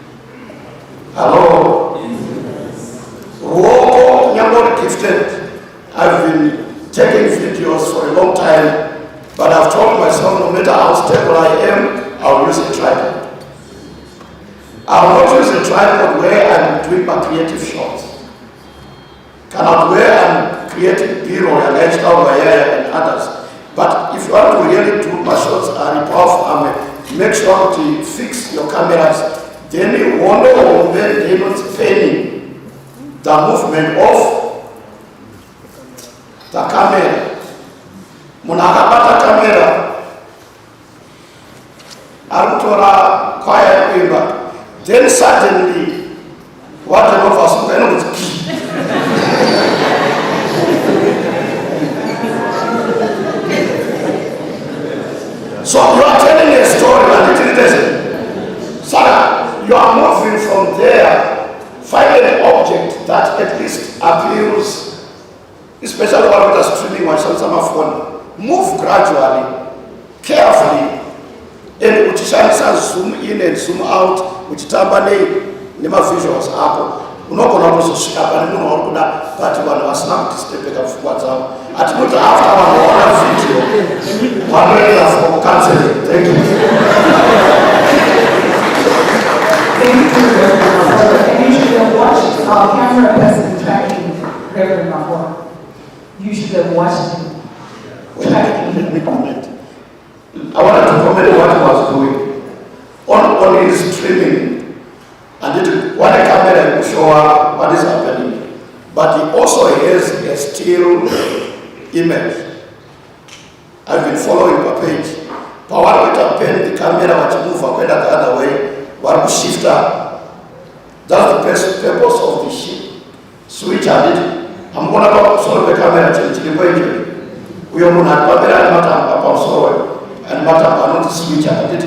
Hello? Roko Nyamor gifted. I've been taking videos for a long time, but I've told myself no matter how stable I am, I'll use a tripod. I will not use a tripod where I'm doing my creative shots. Cannot where I'm creating B-roll against our and others. But if you want to really do my shots and powerful, make sure to fix your cameras. Then you wonder when they're not fanning the movement of the camera. Munakabata camera. Arutora quiet river. Then suddenly, what the of us was so you are telling a story and it isn't. So you are moving from there, find an object that at least appeals, especially when we are streaming on some phone. Move gradually, carefully, and uchishandisa zoom in and zoom out, uchitamba nema visuals hapo. Unogona kuzosvika pane munhu uri kuda but vanhu vasina kutistepeka pfungwa dzavo. Hatinoti after vanoona video vanoenda for counseling. Thank you. Thank you. And you should have watched our camera person tracking Reverend Mahor. You should have watched him tracking. I wanted to comment what he was doing on his streaming, and what a camera will show up what is happening, but he also has a still image. I've been following the page. But what we pen the camera which move the other way, what we shift up. That's the purpose of the shift. Switch at it. I'm going to solve the camera change the way. We are going to have a and matter not switch at it.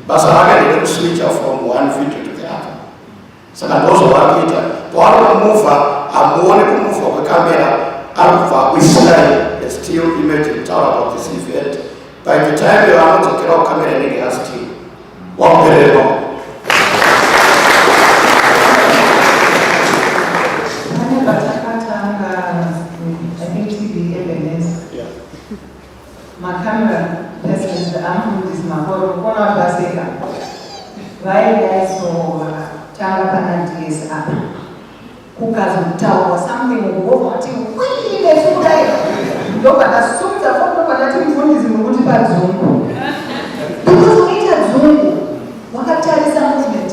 But I can switch from one video to the other. So I also want it. One mover, I'm going to move from the camera and we slide a still image and tell about this event. By the time you are not to get our camera in the still, Wamberero. I think TV evidence. My camera person, the Amhud is my whole one of us. Why guys so Tara Panati is up? Kuka's tower or something will go until we get to die. Look at as soon as I found out that phone is in the multiple Zoom. Because we had Zoom, Wakatari some movement,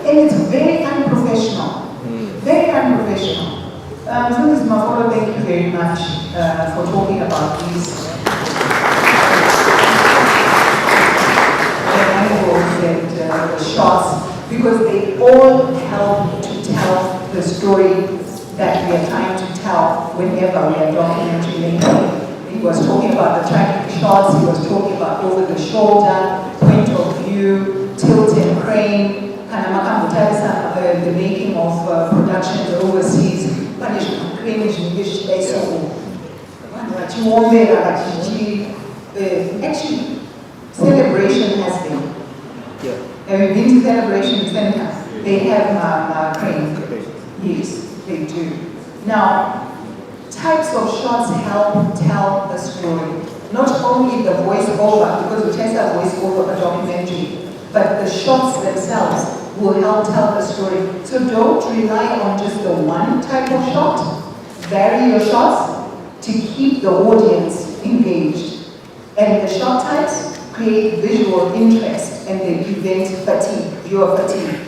and it's very unprofessional. Very unprofessional. Ms. Mafolo, thank you very much for talking about these angles and the shots, because they all help to tell the story that we are trying to tell whenever we are documentary making. He was talking about the tracking shots, he was talking about over the shoulder, point of view, tilt and crane, the making of productions overseas. Actually, celebration has been. Have you been to celebration center? They have crane. Yes, they do. Now, types of shots help tell the story. Not only the voice-over, because we tend to have voice-over a documentary, but the shots themselves will help tell the story. So don't rely on just the one type of shot. Vary your shots to keep the audience engaged. And the shot types create visual interest and they prevent fatigue, viewer fatigue.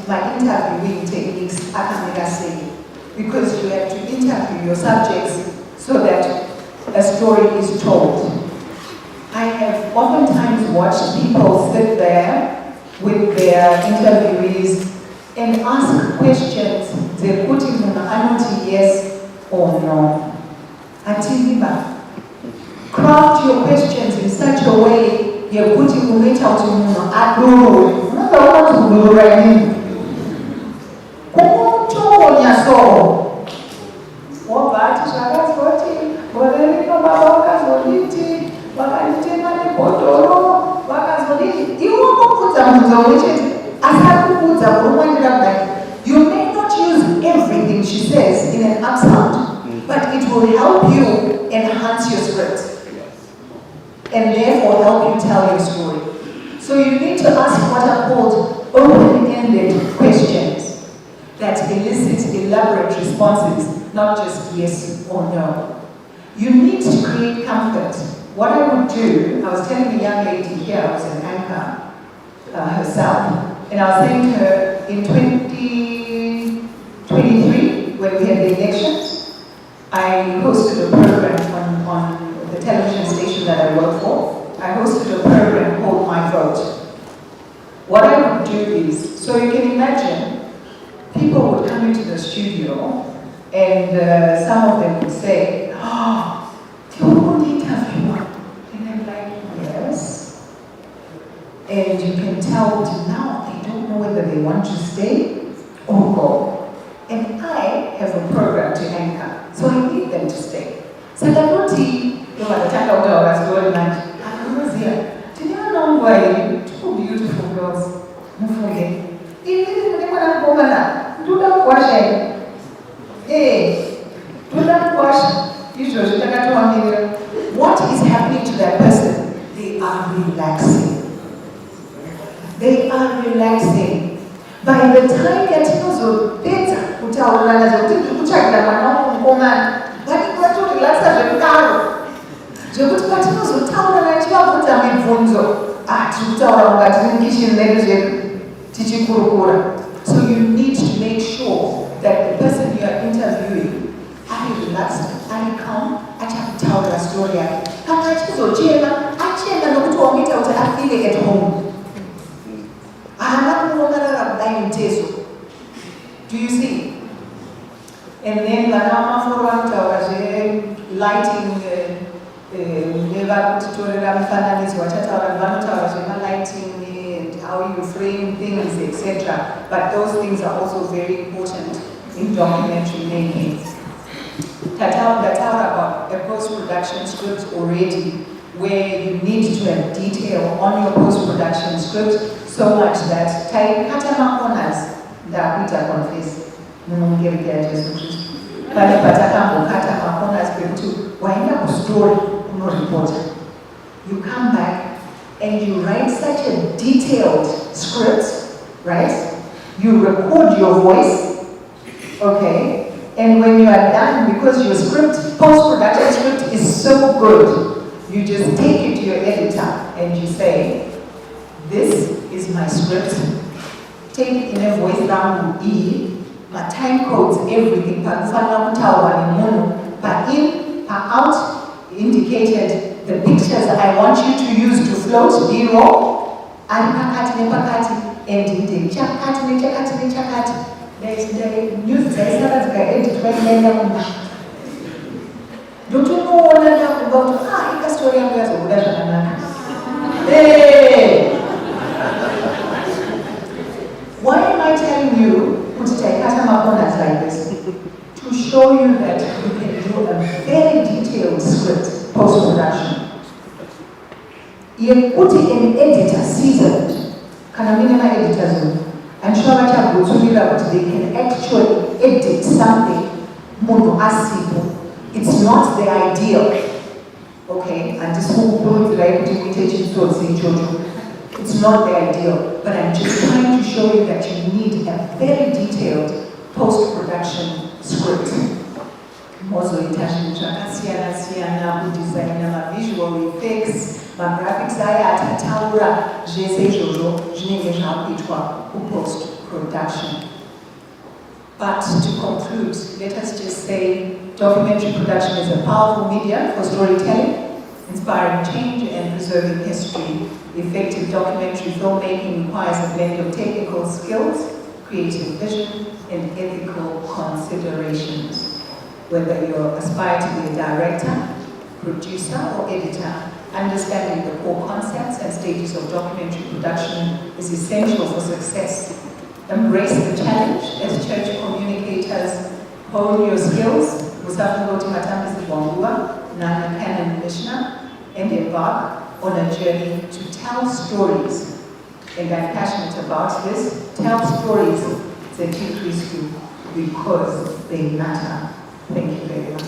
My interviewing techniques are saying, because you have to interview your subjects so that a story is told. I have oftentimes watched people sit there with their interviewees and ask questions. They're putting them on yes or no. Atiliba. Craft your questions in such a way you're putting them out to you may not use everything she says in an upsound, but it will help you enhance your script and therefore help you tell your story. So you need to ask what are called open-ended questions that elicit elaborate responses, not just yes or no. You need to create comfort. What I would do, I was telling a young lady here, I was an anchor herself, and I was saying to her, in 2023, when we had the elections, I hosted a program on the television station that I work for. I hosted a program called My Vote. What I would do is, so you can imagine, people would come into the studio and some of them would say, "Oh, do you want to interview?" And I'm like, "Yes." And you can tell till now they don't know whether they want to stay or go. And I have a program to anchor, so I need them to stay. So the roti, you know, the time of the was going like, I was here. Do you know why? Two beautiful girls. Even if they want to go back, do not wash it. Hey, do not wash. What is happening to that person? They are relaxing. They are relaxing. By the time that you know better, so you need to make sure that the person you are interviewing are relaxed, are calm, are tell the story. I at home. Do you see? And then lighting lighting and how you frame things, etc. But those things are also very important in documentary making. Tataura about a post-production script already, where you need to have detail on your post-production script so much that type katama corners that we confess. You come back and you write such a detailed script, right? You record your voice, okay? And when you are done, because your script, post-production script is so good, you just take it to your editor and you say, this is my script. Take in a voice down E, my time codes, everything, per in, per out, indicated the pictures I want you to use to float B-roll, and the news says that edit when don't you know what I'm talking about? It's a story of hey! Why am I telling you put it like this? To show you that you can do a very detailed script post-production. You put it in editor seasoned. Can I mean my editors? I'm sure that they can actually edit something. It's not the ideal. Okay, and this whole it's not the ideal, but I'm just trying to show you that you need a very detailed post-production script. Visual effects, graphics, post-production. But to conclude, let us just say documentary production is a powerful medium for storytelling, inspiring change and preserving history. Effective documentary filmmaking requires a blend of technical skills, creative vision, and ethical considerations. Whether you aspire to be a director, producer, or editor, understanding the core concepts and stages of documentary production is essential for success. Embrace the challenge as church communicators, hone your skills, and embark on a journey to tell stories. And I'm passionate about this. Tell stories that increase you because they matter. Thank you very much.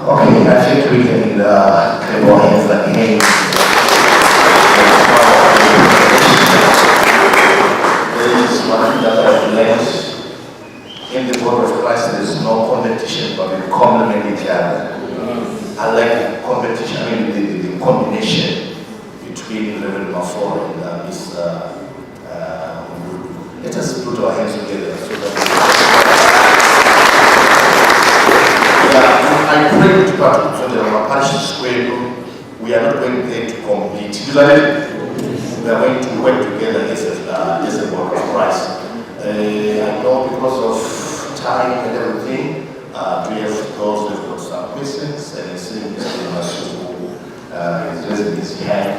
Okay, I think we can clap our hands again. There is one thing that I've learned in the body of Christ. There is no competition, but we complement each other. I like the competition, I mean the combination between Reverend Maforo and Miss. Let us put our hands together so that I pray to participate in our parish square. We are not going there to compete. We are going to work together as a body of Christ. I know because of time and everything, we have those who have got some questions, and I see Mr. Masuku is raising his hand.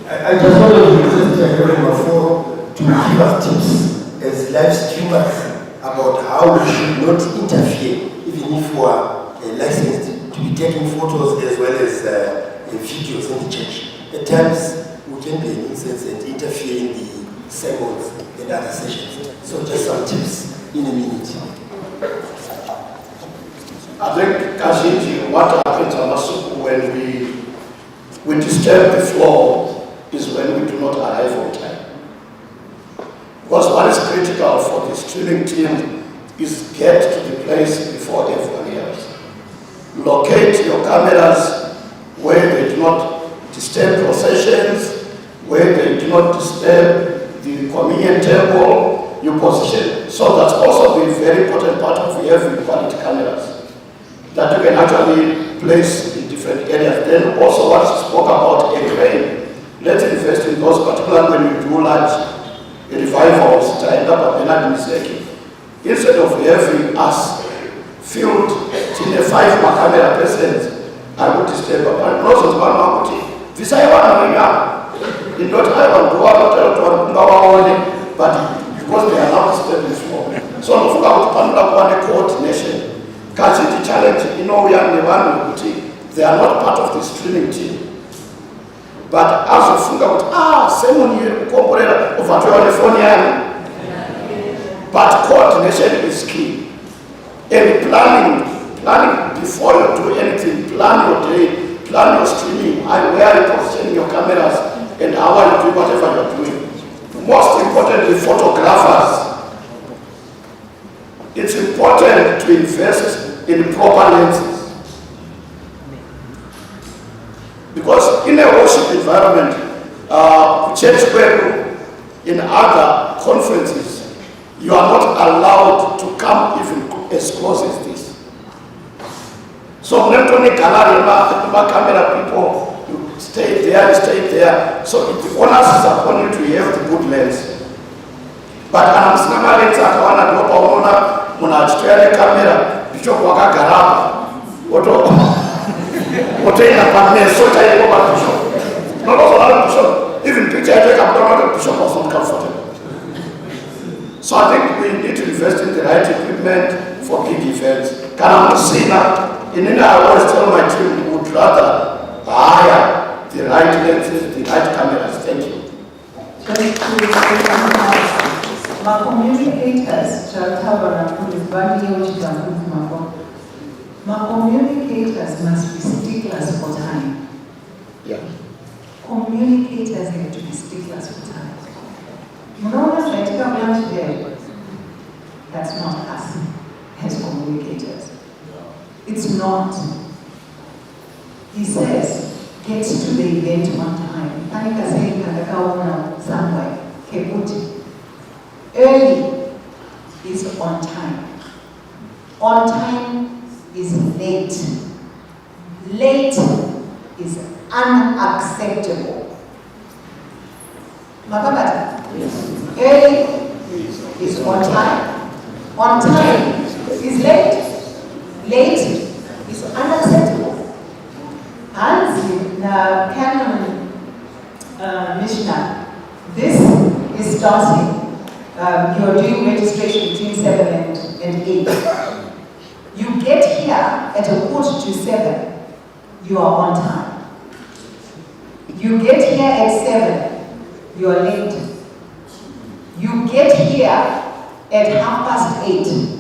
I just want to request Reverend Maforo to give us tips as live streamers about how we should not interfere, even if we are licensed to be taking photos as well as videos in the church. At times, we can be a nuisance and interfere in the sermons and other sessions. So just some tips in a minute. I think, Kashiji, what happens when we disturb the floor is when we do not arrive on time. Because what is critical for the streaming team is get to the place before everyone else. Locate your cameras where they do not disturb processions, where they do not disturb the communion table, you position. So that's also the very important part of having quality cameras that you can actually place in different areas. Then also what you spoke about a crane. Let's invest in those, particularly when we do large revivals, instead of having us filled in a 5 camera presence, I would disturb a process bvisai vanhu venyama indoti aivanduva vatera kuti vari kunga vaone but because they are not established for so ndofunga kuti panoda kuva necoordination kazhinji challenge inouya nevanhu kuti they are not part of the streaming team but azofunga kuti semoni iri kukomborera obva toiva nefoni yangu but coordination is key and planning before you do anything. Plan your day, plan your streaming, where are you positioning your cameras, and how are you doing whatever you're doing. Most importantly, photographers. It's important to invest in proper lenses. Because in a worship environment, church where in other conferences, you are not allowed to come even as close as this. So not only gallery, camera people, you stay there. So the onus is upon you to have the good lens. But anamusina lens akawana dropa unaona munachitoya camera bishop wakagarapa ina pameso chaipo pa bishop. Not also bishop. Even picture I take up bishop was not comfortable. So I think we need to invest in the right equipment for big events. In I always tell my team we would rather hire the right lenses, the right cameras. Thank you. My communicators, my communicators must be sticklers for time. Yeah. Communicators have to be sticklers for time. That's not us as communicators. It's not. He says, get to the event on time. Panika saying somewhere. Early is on time. On time is late. Late is unacceptable. Early is on time. On time is late. Late is unacceptable. And the canon Mishnah, this is starting. You're doing registration between 7 and 8. You get here at 6:45, you are on time. You get here at 7, you are late. You get here at 8:30.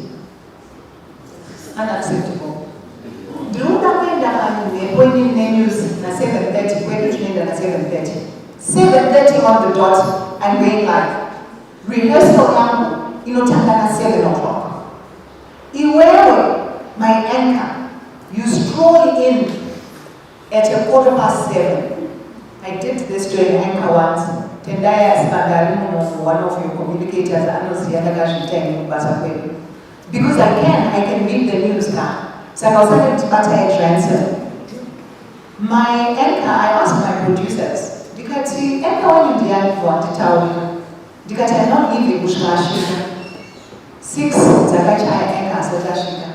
Unacceptable. Do you know when you news at 7:30, when you trained at 7:30? 7:30 on the dot, I'm going live. Rehearsal now, at 7 o'clock. Iwewe, my anchor, you stroll in at 7:15. I did this to an anchor once. Tendaya Spandarino, one of your communicators, because I can read the news now. So I was able to answer. My anchor, I asked my producers, because anchor when you want to tell you, because I not leave the bush 6 Zakacha anchor Satashika.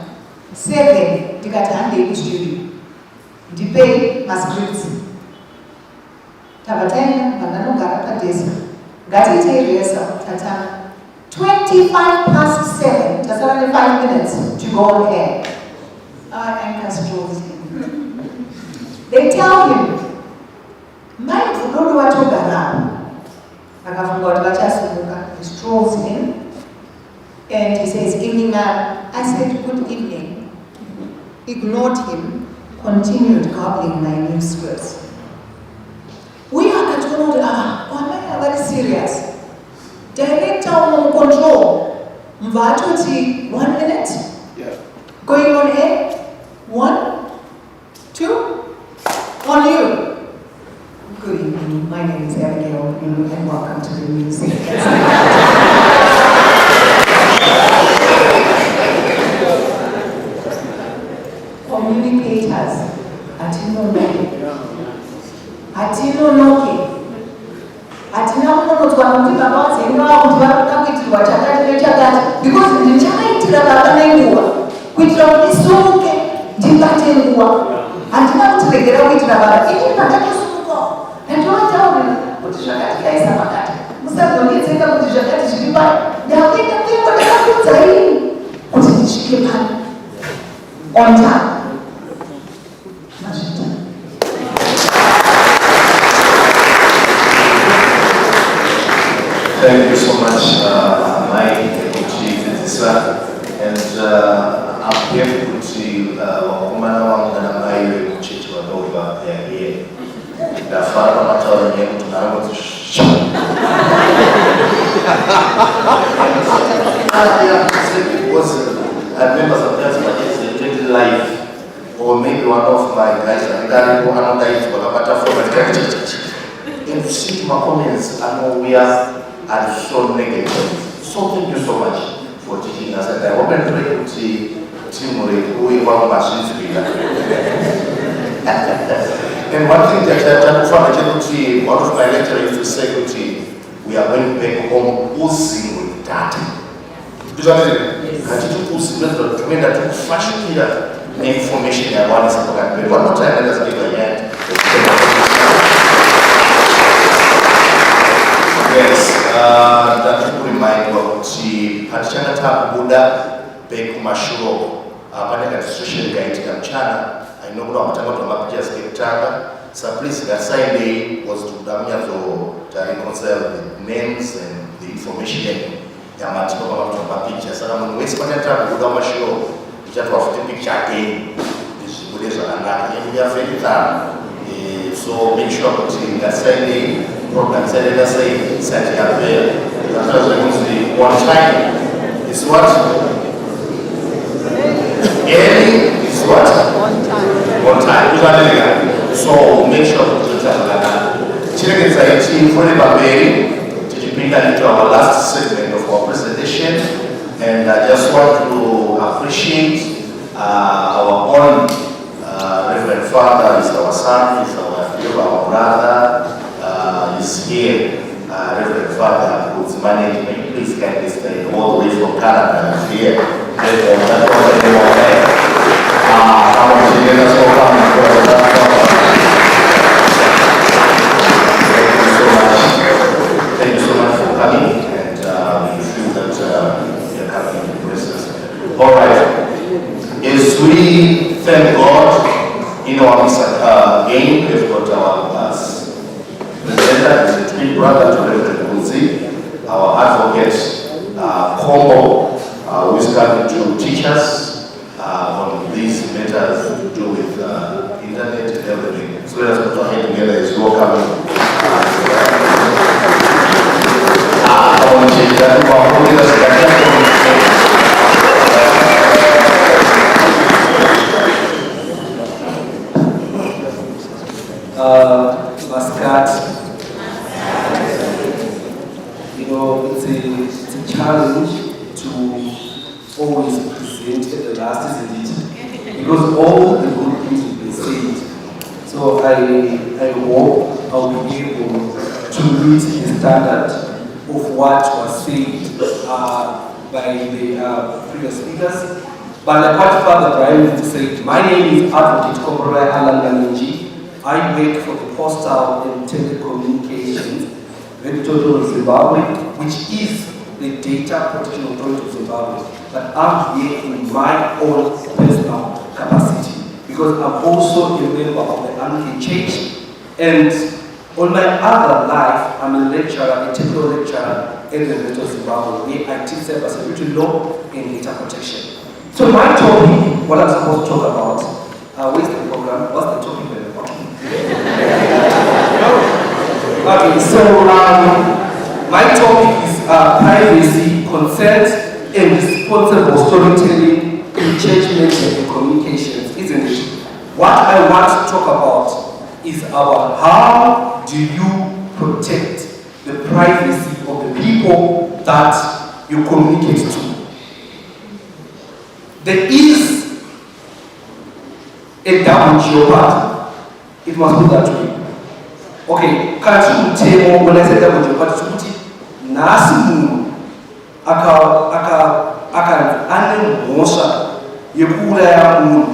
7 Dikatande studio. Debate mascripts. Tabatena, Manano Garata Desk. Gatite Resa, Tata. 7:25, just only 5 minutes to go on air. Our anchor strolls in. They tell him, "My don't know what to He strolls in and he says, "Evening, ma'am." I said, "Good evening." Ignored him, continued gobbling my news scripts. We are very serious. Director on control. Mvatoti, 1 minute. Yeah. Going on air. 1, 2, on you. Good evening. My name is Abigail and welcome to the news. Communicators. Atino Noki. Atina muno twamutima basi ngawo twakuitwa chakati because ndichaitira baba nenguwa kuitira kuti suke ndibate nguwa atina kuti regera kuitira baba ini patatosuka kuti zvakati kaisa pakati musazonditseka kuti zvakati zviri pano ndakuenda kuimba ndakakudzai kuti ndisvike pano on time. Mazvita. Thank you so much, Mike, and I'm here to wakumana wangu na mai wemuchechi wadova ya here. Ndafara matawa yenye tunaramo because I remember sometimes my kids in life, or maybe one of my guys, I can't go another guy for a matter for my and to see my comments, I know we are so negative. So thank you so much for teaching us, and I hope and pray to see Timothy who we want machines to be done. And one thing that one of my lecturers used to say, we are going back home oozing with data. Do you understand? Tumeenda tukufashiria na information ya wale sababu. One more time, let us give a hand. Yes, that will remind you of the Pachanga Buddha Bekumashuro, Panaka Social Guide Chana. I know what I'm talking about, just so please, that same day was to Damia to reconcile the names and the information. Yamatoka picture. So I'm going to waste my time with our show. Just have to picture again. This Buddhist and we are very time. So make sure that same day program said let's say set up there. That's going to be one time. Is what? Early is what? One time. So make sure to do that. Children anxiety for the bring that into our last segment of our presentation, and I just want to appreciate our own Reverend Father, is our son, is our brother, is here, Reverend Father, who's managing, please kindly stay all the way from Canada, here. Thank you so much for coming, and we feel that you're coming in presence. All right. As we thank God in our game, we've got our presenter, the twin brother to Reverend Uzi, our advocate, Kombo, who is coming to teach us on these matters to do with internet and everything. So let us put our hands together as we welcome him. Mascot, you know, it's a challenge to always present at the last, isn't it? Because all the good things will be said. So I hope I'll be able to meet the standard of what was said by the previous speakers. But like what Father Brian said, my name is Advocate Komboroi Alan Ganinji. I work for the Postal and Telecommunications Regulatory of Zimbabwe, which is the Data Protection Authority of Zimbabwe. But I'm here in my own personal capacity because I'm also a member of the Anglican Church, and on my other life, I'm a lecturer, a technical lecturer in the University of Zimbabwe, where I teach cybersecurity law and data protection. So my topic, what I'm supposed to talk about, where's the program? What's the topic? Okay, so my topic is privacy, consent, and responsible storytelling in church media and communications, isn't it? What I want to talk about is about how do you protect the privacy of the people that you communicate to. There is a double jeopardy. It must be that way. Okay, when I say double jeopardy, nasi mungu ane mosha yekula ya mungu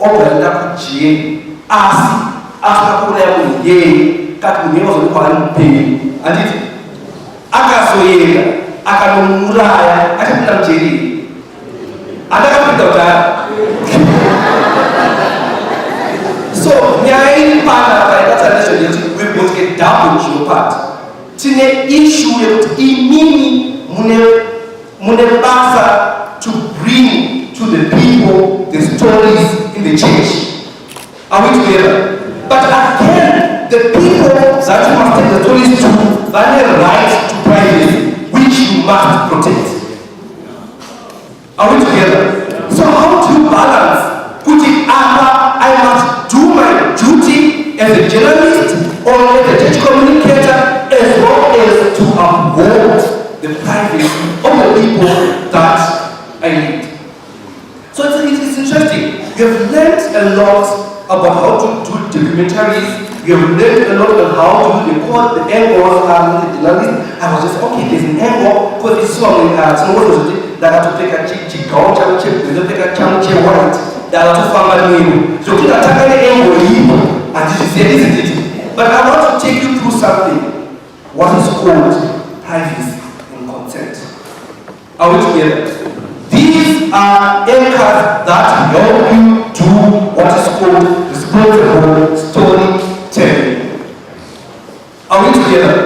obranda kujie asi kula ya mungu ye kati munyengo zolikuwa mpeni anditi akazoyenda akanomuraya achapinda mjeri atakapinda utara so nyaya iri pana paikatsarishoni yekuti we've got a double geopart tine issue yekuti imini mune basa to bring to the people the stories in the church. Are we together? But again, the people that you must take the stories to, they have a right to privacy, which you must protect. Are we together? So how do you balance? I must do my duty as a journalist or as a church communicator as well as to uphold the privacy of the people that I lead. So it's interesting. You have learned a lot about how to do documentaries. You have learned a lot on how to record the angles and the journalist. I was just, okay, there's an angle, because it's so that I have to take a chick, go to take a chamche white. That I have to find my name. So you can attack any angle and you say, isn't it? But I want to take you through something. What is called privacy and consent. Are we together? These are anchors that help you do what is called responsible storytelling. Are we together?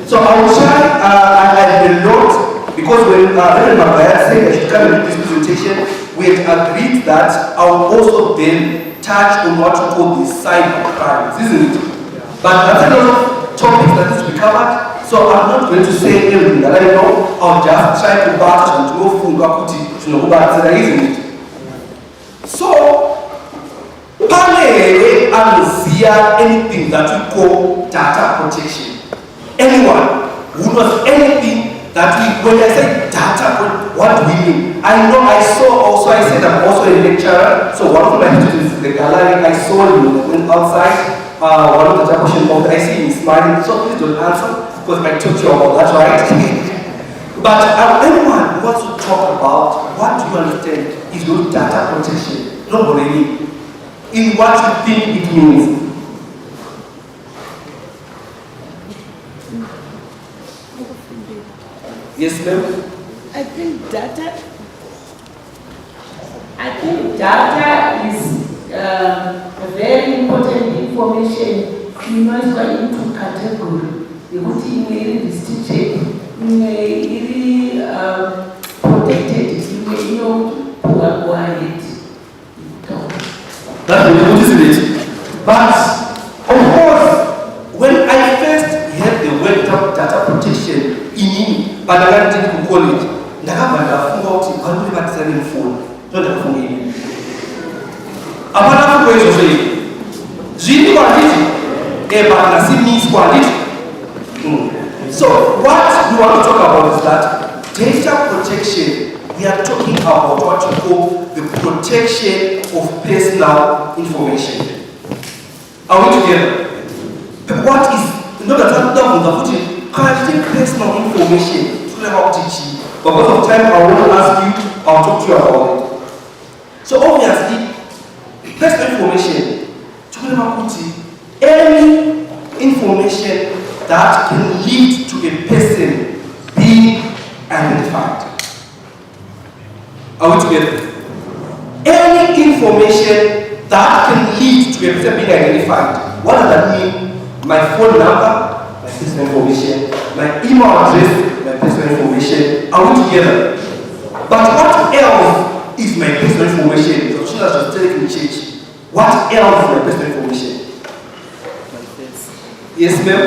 So I will try, I had a lot, because when Reverend Magaya said I should come and do this presentation, we had agreed that I will also then touch on what we call the cyber crimes, isn't it? But that's a lot of topics that needs to be covered. So I'm not going to say everything that I know. I'll just try to batch and go through isn't it? So, Panele and anything that we call data protection. Anyone who knows anything that when I say data, what do we mean? I know I said I'm also a lecturer. So one of my students in the gallery, I saw him when outside. One of the question box, I see him smiling. So please don't answer because I told you about that, right? But anyone who wants to talk about what do you understand is your data protection. Not really. In what you think it means. Yes, ma'am? I think data is a very important information. You know, it's going into category. The good thing is restricted, protected, you know, go ahead. That's the good, isn't it? But, of course, when I first heard the word data protection, but I didn't call it. Ndakabanda funga kuti vanhu vatisane phone. Ndoda kufunga ini. Apana kukwezvo zvei. Zviri kwanditi. Bana simis kwanditi. So what we want to talk about is that data protection, we are talking about what you call the protection of personal information. Are we together? What is, you know that collecting personal information to level teaching. But because of time, I want to ask you, I'll talk to you about it. So obviously, personal information, to level teaching, any information that can lead to a person being identified. Are we together? Any information that can lead to a person being identified. What does that mean? My phone number, my personal information, my email address, my personal information. Are we together? But what else is my personal information? The children just tell in church. What else is my personal information? Yes, ma'am?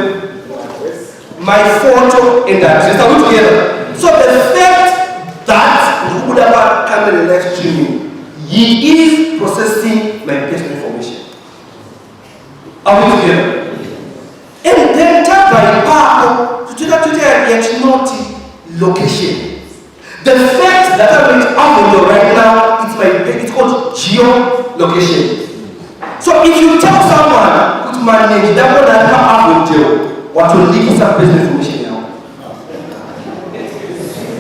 My photo and address. Are we together? So the fact that you would have come in the live streaming, he is processing my personal information. Are we together? And then tap by power to get not location. The fact that I'm out with you right now, it's called geolocation. So if you tell someone who's managed that one that come out with you, what will leak is some business information now.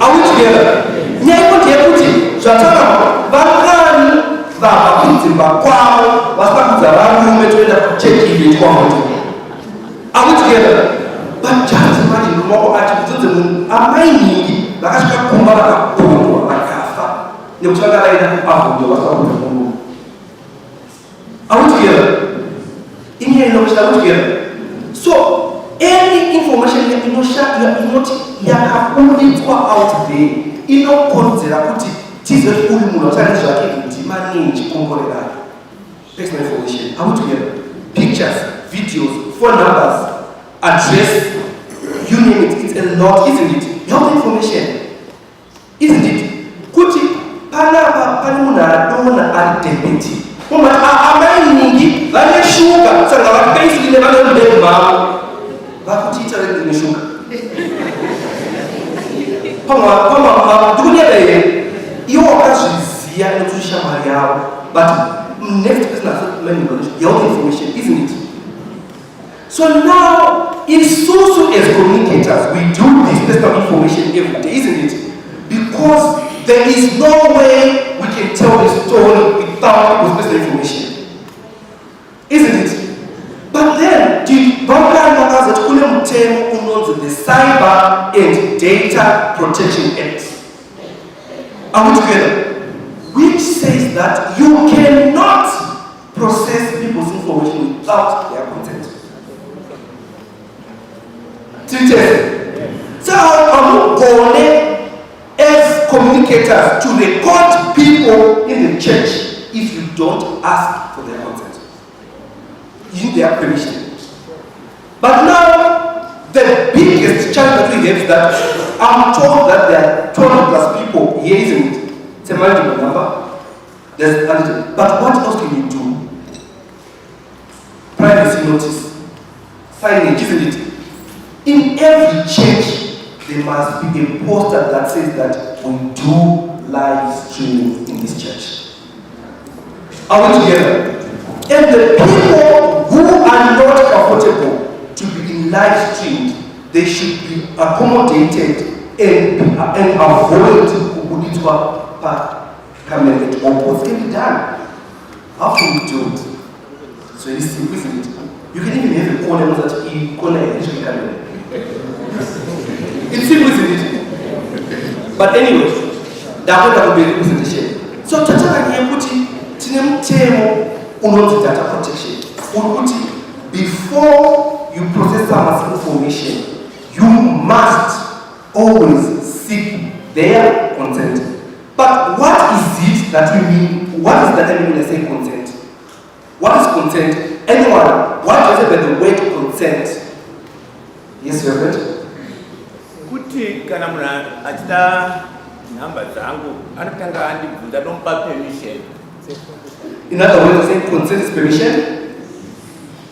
Are we together? Nyaipote zvatana vakani vavakudzimba kwavo vasakudza varume toenda kuchechi veitwa moto. Are we together? But just imagine Rumoko Achi, Amai, Lakashka Kumara, Lakafa, Nuchagaraida, Abu, are we together? In here, are we together? So, any information you have only to out there, you know, consider Jesus who will not manage personal information. Are we together? Pictures, videos, phone numbers, address, you name it, it's a lot, isn't it? Health information, isn't it? Kuti, Panamuna, Dona, and Deputy. Amai nyingi, vale shuka, sanga wakaisi lile vale mbema, vakuchita lile shuka. Pama, dunia deye, iyo wakashi zia netusha mariao, but next business many knowledge, your information, isn't it? So now, it's so as communicators, we do this personal information every day, isn't it? Because there is no way we can tell the story without people's personal information. Isn't it? But then, the Banka has a column term unknown to the Cyber and Data Protection Act. Are we together? Which says that you cannot process people's information without their consent. So I'm going as communicators to record people in the church if you don't ask for their consent. You need their permission. But now, the biggest challenge that we have is that I'm told that there are 200 plus people here, isn't it? It's a manageable number. But what else can you do? Privacy notice, signage, isn't it? In every church, there must be a poster that says that we do live streaming in this church. Are we together? And the people who are not comfortable to be in live streamed, they should be accommodated and avoid permanent or what can be done. How can we do it? So it's simple, isn't it? You can even have a corner that you corner eventually can. It's simple, isn't it? But anyway, that will be a representation. So Tata Yakuti, Tinem Temo, Unoti data protection. Unuti, before you process some information, you must always seek their consent. But what is it that we mean? What is that I mean when I say consent? What is consent? Anyone, what is it by the word consent? Yes, Reverend? Kuti kana muna achita namba zangu anatanga andibvunza dompa permission. In other words, saying consent is permission.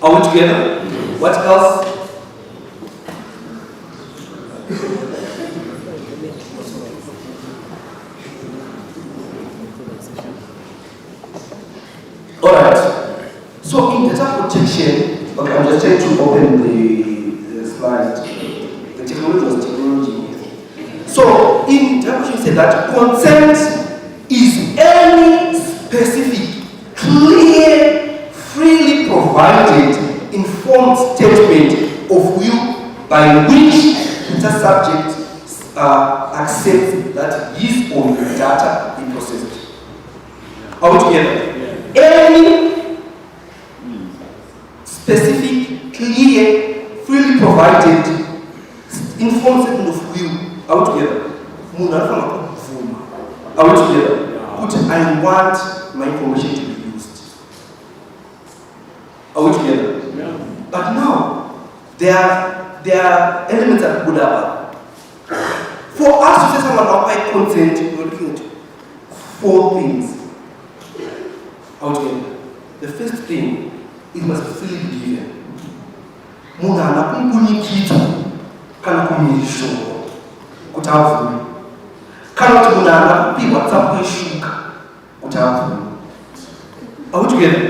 Are we together? What else? Alright. So in data protection, okay, I'm just trying to open the slide. The technology was technology. So in data protection, say that consent is any specific, clear, freely provided, informed statement of will by which the subject accepts that his or her data is processed. Are we together? Any specific, clear, freely provided, informed statement of will. Are we together? Are we together? I want my information to be used. Are we together? Yeah. But now, there are elements that could happen. For us to say someone outside consent, we're looking at 4 things. Are we together? The first thing, it must be freely given. Muna anakumbuni kitu kana kumilisho kutafu. Kana muna anakupi WhatsApp ishuka kutafu. Are we together?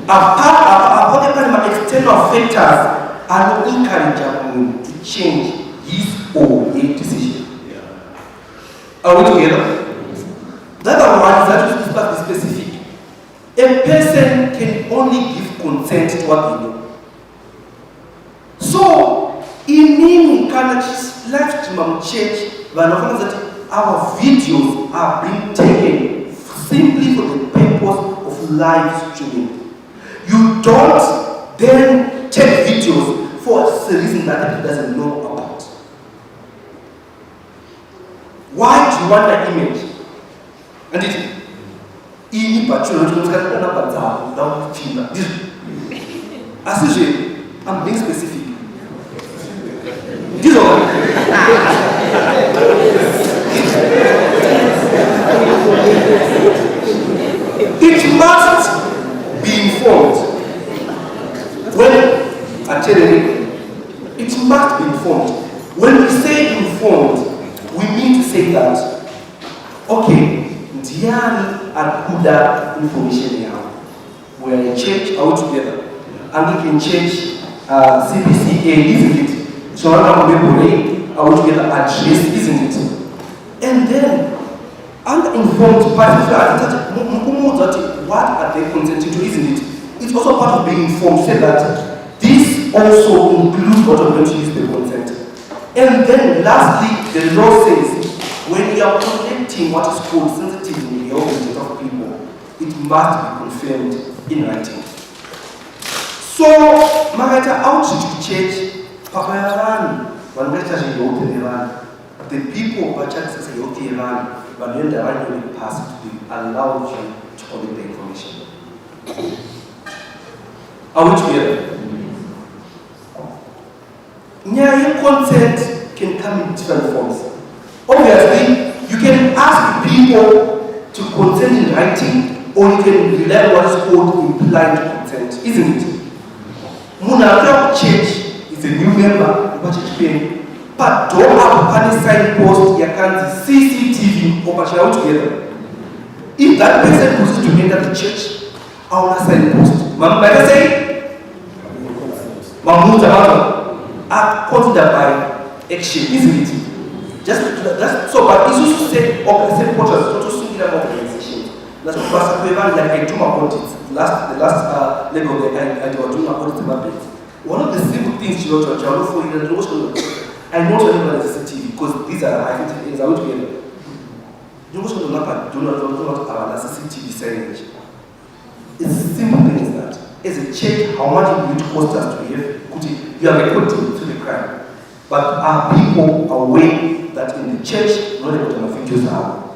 Apart from external factors are not encouraging to change his or her decision. Are we together? The other one is that to be specific. A person can only give consent to what they know. So So, inini kana live stream church, that our videos are being taken simply for the purpose of live streaming. You don't then take videos for a reason that people doesn't know about. Why do you want that image? And it I'm being specific. This one. It must be informed. When I tell you, it must be informed. When we say informed, we mean to say that, okay, Diani and Buddha information now. We are in church, all together. Anglican Church, CPCA, isn't it? So I'm all together address, isn't it? And then, uninformed participants, what are they consenting to, isn't it? It's also part of being informed, say that this also includes what I'm going to use the consent. And then lastly, the law says, when you are collecting what is called sensitive in the organs of people, it must be confirmed in writing. So, Marita outreach to church, the people who are churches say, okay, but then the right will pass to be allowed you to collect the information. Are we together? Nyaya consent can come in different forms. Obviously, you can ask people to consent in writing, or you can rely on what is called implied consent, isn't it? Muna church is a new member, but don't have any signpost, you can't CCTV or together. If that person wants to enter the church, I want a signpost. Mama, say, Mamuta, are considered by action, isn't it? Just so, but it's also said, organization portals, not also singular organizations. That's what like I do about it. The last leg of the I do about it about it. One of the simple things you know, for you, I know everyone is CCTV because these are high things out together. You also do not have CCTV signage. It's simple thing is that as a check how much it would cost us to have, you are recording to the crime. But are people aware that in the church, not able to have videos are?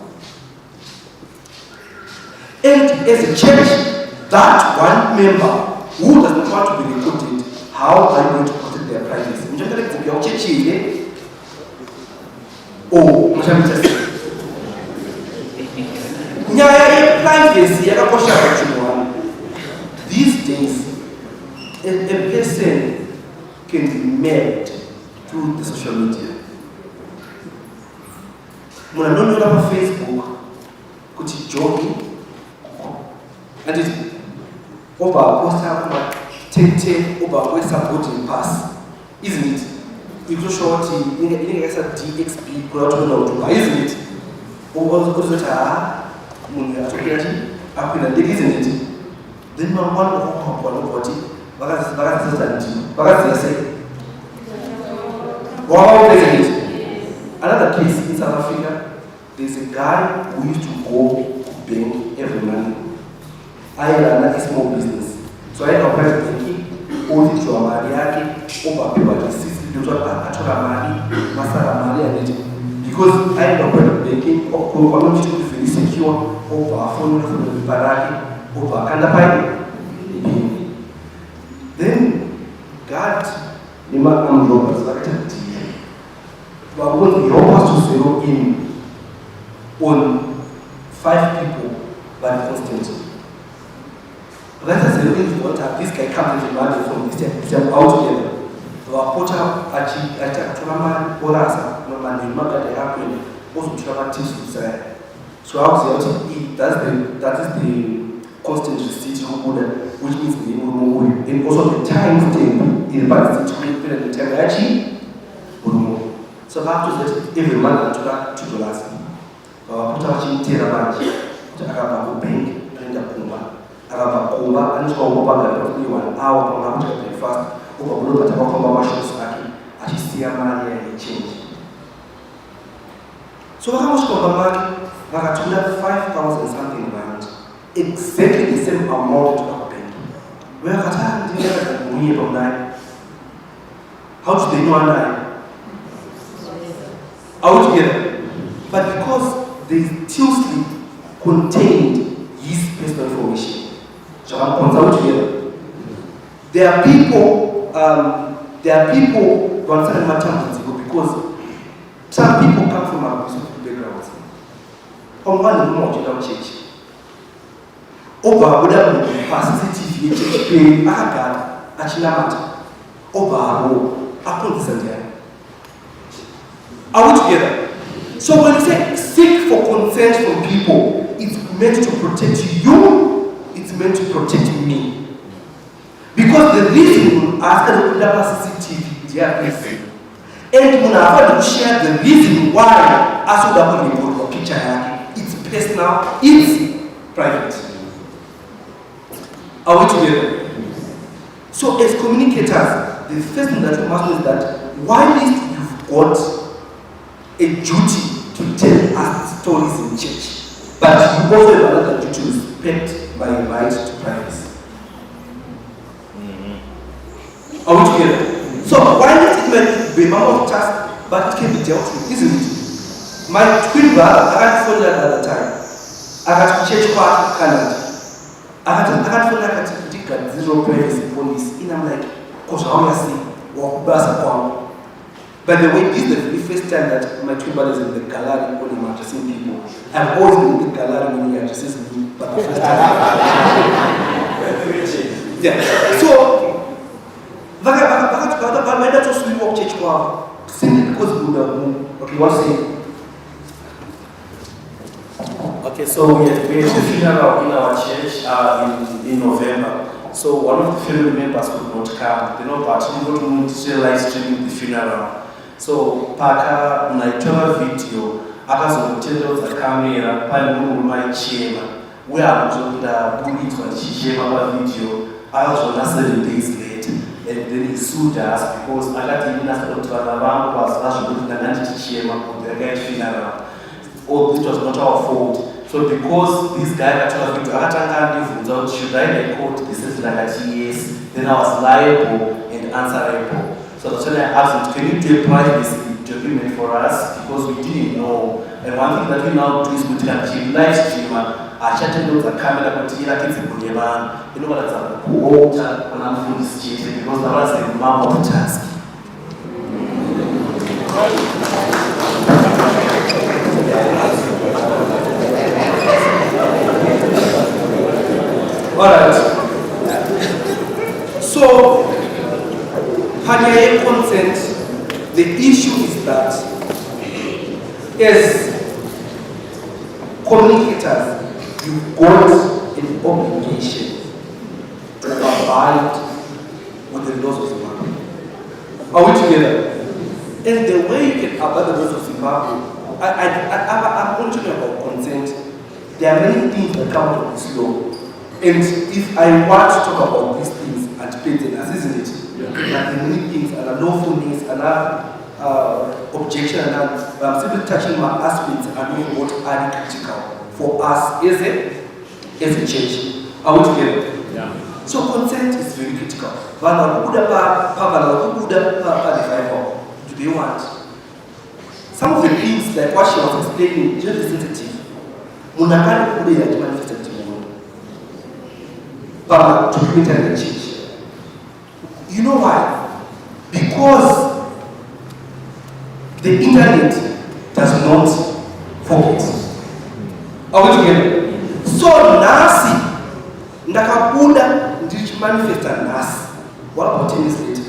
And as a church, that one member who does not want to be recorded, how are you going to protect their privacy? You don't think your church is oh, privacy. These days, a person can be married through the social media. When I don't know about Facebook, could you jogging? And it's over poster, take over where supporting pass, isn't it? If you show it, you get a DXP, isn't it? Over the isn't it? Then one of wow, another case in South Africa, there's a guy who used to go to bank every morning. I ran a small business. So I had a private banking, all the Joamariaki, over people like Sisi, because I had a private banking, or community to be secure, over phone from the Baraki, over Kandapai. Then God, Nima Amropas, like that. We are going to help us to zero in on 5 people by the constant. Let us say this guy comes in money from this out together. Our portal actually at Trauma or Asa, no man, they happen, also trauma tips to say. So I would say that is the constant receipt which means the name and also the time stamp in the time actually. So that was that every man to that $2. Put out in Terra to Araba Bank and the Puma. Araba Puma and so over 1 hour on breakfast over kulo batakakomba mashops ake achisiya mari yaichange. So vakamosvika pamake vakatola 5,000 something rand, exactly the same amount to bank. Vakati ndinenge pamudai. How do they know online? Are we together? But because they still contained his personal information. So are we together? There are people who understand matter because some people come from abusive backgrounds. From one more to church. Over whatever capacity church pay, actually matter. Over are we together? So when you say seek for consent from people, it's meant to protect you, it's meant to protect me. Because the reason after the CCTV, and when I have to share the reason why I saw that when you put a picture, it's personal, it's private. Are we together? So as communicators, the first thing that we must know is that while you've got a duty to tell us stories in church, but you also have another duty to respect my right to privacy. Are we together? So while it might be a matter of task, but it can be dealt with, isn't it? My twin brother, I had phone at the time. I had to change part Canada. I had phone at zero privacy police. And I'm like, because how you see, walk bus upon. By the way, this is the very first time that my twin brother is in the gallery when I'm addressing people. I've always been in the gallery when he addresses me, but the first time. Yeah. So, but my dad also walk church simply because we were okay, what's it? Okay, so we had a funeral in our church in November. So one of the family members could not come. But we got to live streaming the funeral. So Paka, when I took a video, I was on the camera, I my chamber. We are on the bullet when she came up a video. I was on 7 days late, and then he sued us because I got in as to was actually the chamber of the guy funeral. Oh, this was not our fault. So because this guy actually should I record this is like yes, then I was liable and answerable. So that's why I asked him, can you do a privacy document for us? Because we didn't know. And one thing that we now do is we can achieve live streamer. I chatted with the camera, but he like it's a good man. You know what that's a when I'm full street because that was a map of the task. Alright. So, Harare consent, the issue is that as communicators, you've got an obligation to abide with the laws of Zimbabwe. Are we together? And the way you can abide the laws of Zimbabwe, I'm only talking about consent. There are many things that come out of this law. And if I want to talk about these things and patents, isn't it? Yeah. There are many things and lawfulness and objection and I'm simply touching my aspects and knowing what are critical for us as a church. Are we together? Yeah. So consent is very critical. Do they want? Some of the things like what she was explaining, just sensitive. Munakani kude ya manifested to create a change. You know why? Because the internet does not forget. Are we together? So nasi ndakabuda ndichi manifesta nasi. What about 10 years later?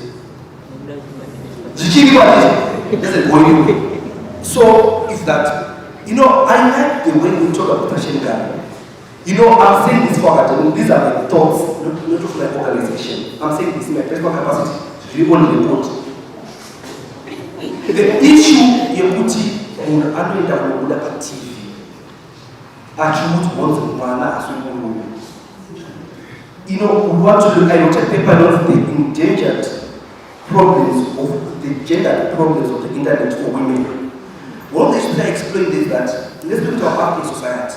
Doesn't go anywhere. So is that, you know, I like the way we talk about Hashem God. You know, I'm saying this for academic. These are my thoughts, not of my organization. I'm saying this in my personal capacity to be on the report. The issue you put in the TV. Actually, you know, we want to look at a paper of the endangered problems of the gender problems of the internet for women. One of the issues I explained is that let's look at our African society.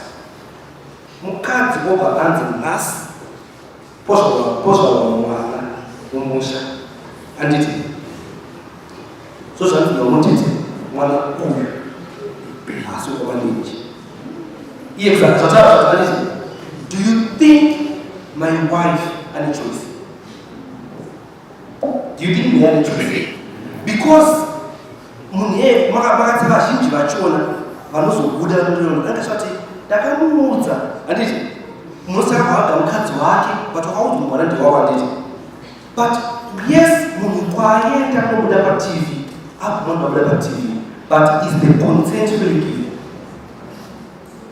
Mukadzi oba anzi nhasi pozva mwana mumusha anditi so zvanzi nomutete mwana uyu asi wakamaniji iye zvataaniti, do you think my wife had a choice? Do you think we had a choice? Because munhu makatsi vazhinji vachiona vanozobuda akashati ndakamuudza handiti munosaka kuhaga mukadzi wake but wakaudza mwana ndewavo handiti, but yes munhu kwaenda kunobuda patv apo munhu abuda patv but is the consent really given?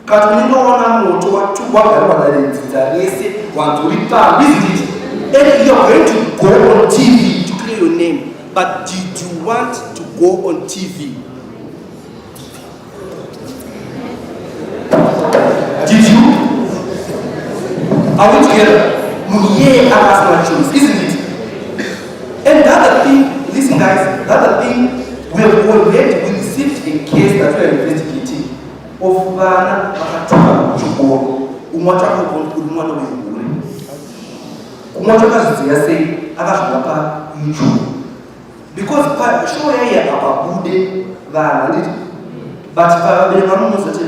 Kana unendoona moto wagara padaredzinza rese wanzi uri pambi isn't it? And you are going to go on TV to clear your name, but did you want to go on TV? Did you? Are we together? Yeah, I asked my choice, isn't it? And the other thing, listen guys, the other thing, we have already received a case that we are investigating of vana vakatoka kuchikoro umwe atsvaka kuti mwana wehuri umwe akazviziva sei akazviona paYouTube because show yaiye apabude vanhu handiti but vabereki vanomuudza kuti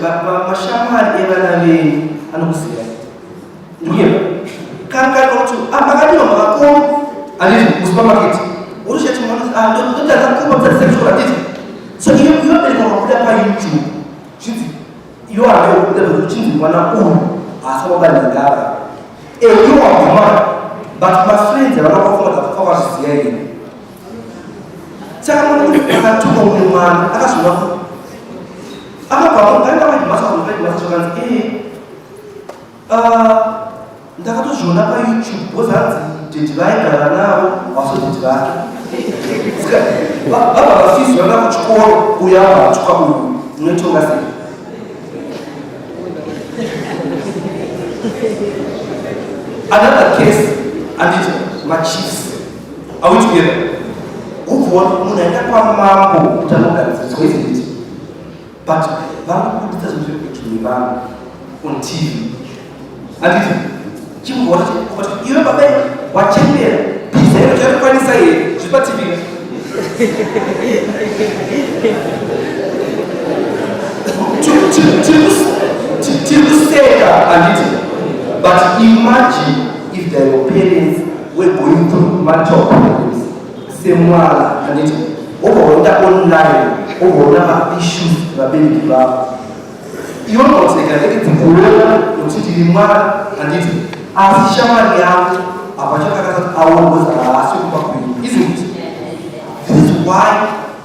mashamwari evana venyu anokusiyai ndiye kankaika kuti akadima makakoma handiti musupermarket urushati mwana ndotadza kupa sexual handiti so iyo bereki vakabuda paYouTube chinzi iwo ameokuda chinzi mwana uyu asi wabaningara iwo waguma but mafriends avanokafunga vakazviziva ine saka mwana akatuka umwe mwana akazviona akabva aimasa zvakanzi ndakatozviona paYouTube bozanzi dedi vaigara navo vasodedi vake vabva vafizwa vanga kuchikoro uya vatuka uyu unoitonga sei. Another case, and it's my chiefs. Are we together? Who want Munaina Mambo, isn't it? But Mambo doesn't to me on TV. And it's Jim, what you remember watching there? Please say, it's not TV. To say that, and it's but imagine if their parents were going through mental problems, same one, and it over that online, over other issues that they develop. You don't want to take a corona, you see the man, and it as Shaman Yang, our was a last isn't it? This is why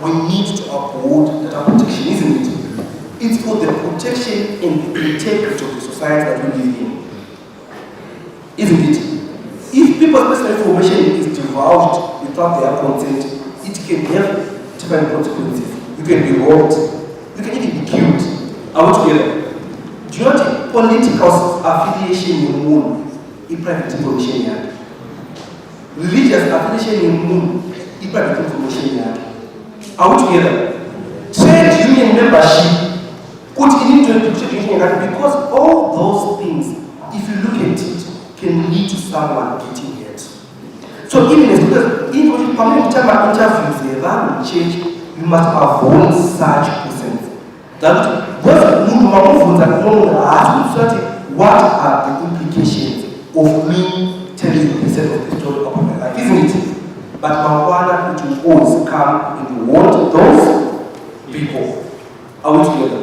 we need to uphold data protection, isn't it? It's for the protection and the integrity of the society that we live in. Isn't it? If people's personal information is divulged without their consent, it can have different consequences. You can be robbed, you can even be killed. Are we together? Do you know the political affiliation in Moon in private information yard? Religious affiliation in Moon in private information yard. Are we together? Trade union membership put into a trade union yard because all those things, if you look at it, can lead to someone getting hurt. So even as if permanent time interviews the will change, you must avoid such persons. That what are the implications of me telling you the set of the story of my life, isn't it? But Mawana, it will always come and want those people. Are we together?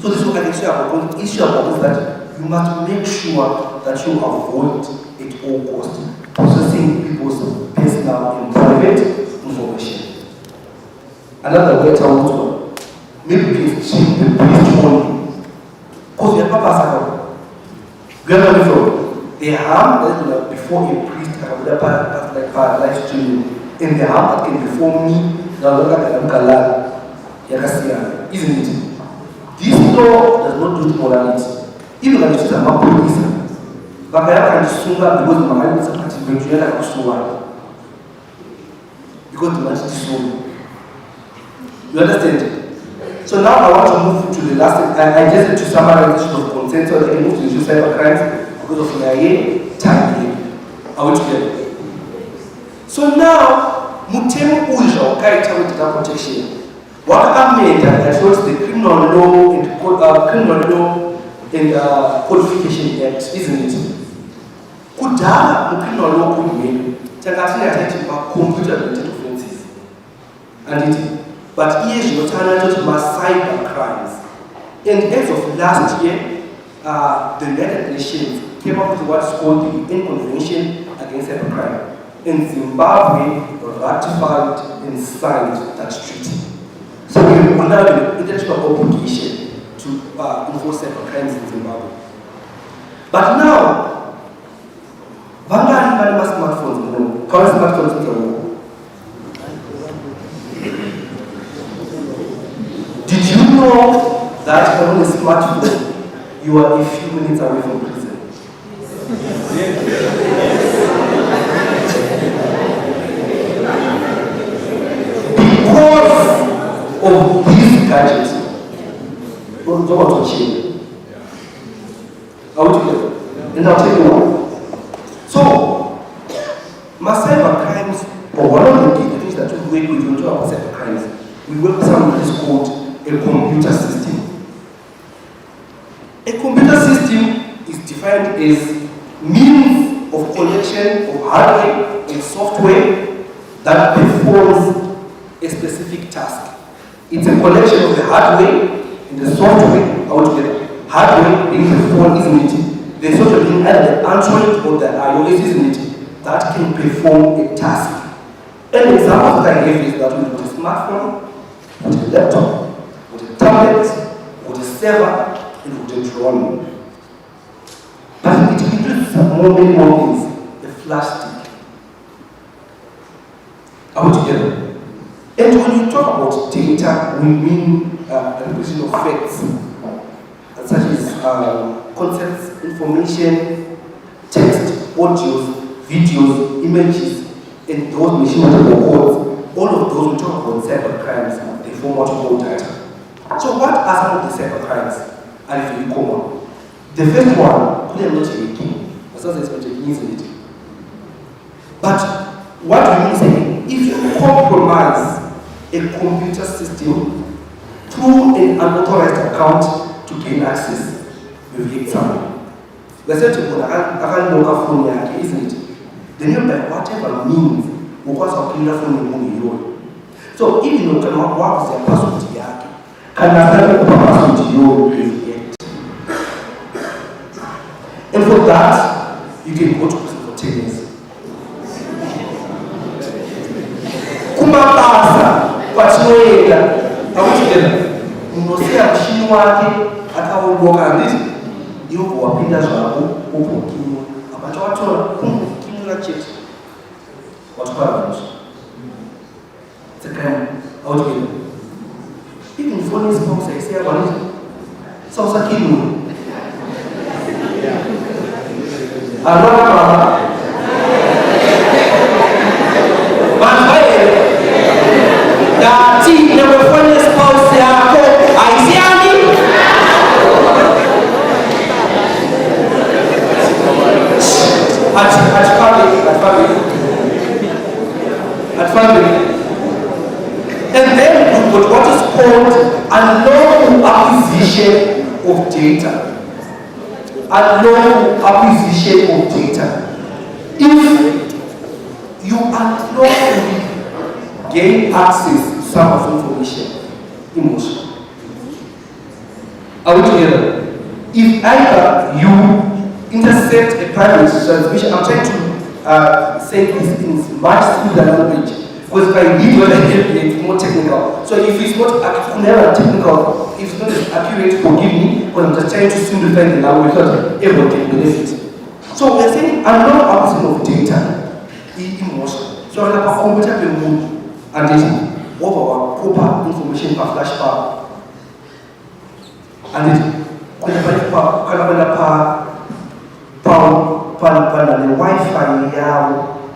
So this is what I can say about the issue about is that you must make sure that you avoid at all costs processing people's personal and private information. Another way to maybe please change the priest only. Because we are purpose. Where from? The harm that before a priest can be like life streaming. And the harm that can before me, isn't it? This law does not do morality. Even when it is about police, because because the man is soul. You understand? So now I want to move to the last thing. I just need to summarize the issue of consent so that I can move to the issue of cybercrimes because of my time here. I want to get it. So now, Mutemu Uja Okaita with data protection. What I made that was the criminal law and codification act, isn't it? Kudala, the criminal law could mean Tangasina attention about computer-related offenses. And it, but here is your turn to cyber crimes. And as of last year, the United Nations came up with what's called the UN Convention Against Cybercrime. And Zimbabwe ratified and signed that treaty. So we will now have an international obligation to enforce cybercrimes in Zimbabwe. But now, Vanguard smartphones, current smartphones in the world. Did you know that on a smartphone, you are a few minutes away from prison? Because of these gadgets, don't want to change. I want to get, and I'll tell you why. So, my cyber crimes, or one of the things that we work with when we talk about cyber crimes, we work with something that is called a computer system. A computer system is defined as means of connection of hardware and software that performs a specific task. It's a collection of the hardware and the software altogether. Hardware being the phone, isn't it? The software being either the Android or the iOS, isn't it? That can perform a task. An example that I gave is that we put a smartphone, with a laptop, with a tablet, with a server, and with a drone. But it includes many more things. A flash stick. Are we together? And when you talk about data, we mean a representation of facts, such as concepts, information, text, audios, videos, images, and those machine-learning codes. All of those we talk about cyber crimes. They form what we call data. So what are some of the cyber crimes? And if you common, the first one, clearly not making. That's not expected, isn't it? But what we mean is saying, if you compromise a computer system through an unauthorized account to gain access, you hit someone. Let's say to I can't look phone yake, isn't it? Then you by whatever means, you can clean the phone in. So even though you can work with your password yake, can I password you get? And for that, you can go to prison for 10 years. Kumabasa, kwachinoenda, akuchidena, unosia mshini wake, akauboka nditi, yuko wapinda zwaku, upo kimu, apacho watola, kimu la cheti, watupala mwisho. It's a crime, akuchidena. Even phone is from sex, ya kwa niti, sausa kimu. Alona mama, manfaye, dati nimefanya spouse yako aisiani at family. And then we got what is called unlawful acquisition of data. Unlawful acquisition of data. If you unlawfully gain access to some of information, emotion. Are we together? If either you intercept a private transmission, I'm trying to say this in much smoother language, because if I need what I help it's more technical. So if it's not never technical, if it's not as accurate, forgive me, because I'm just trying to simplify the language so that everyone can benefit. So we're saying unlawful access of data is emotion. So I'm going to computer the mood. And this over proper information per flash power. And it the Wi-Fi yao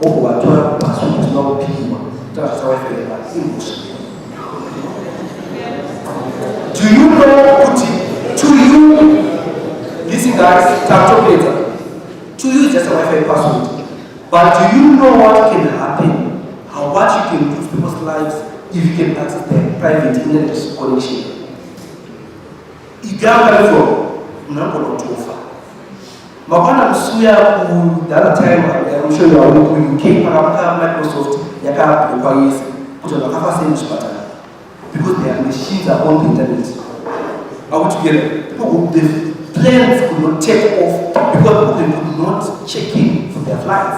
over password is not people. That's how I feel about emotion. Do you know, to you, listen guys, talk later. To you, it's just a Wi-Fi password. But do you know what can happen? How what you can do to people's lives if you can access their private internet connection? You can't go from number one to offer. Makwana msuya the other time, I'm sure you are in UK, Microsoft, Yaka, put on a half a pattern. Because their machines are on the internet. Are we together? The planes could not take off because people could not check in for their flights.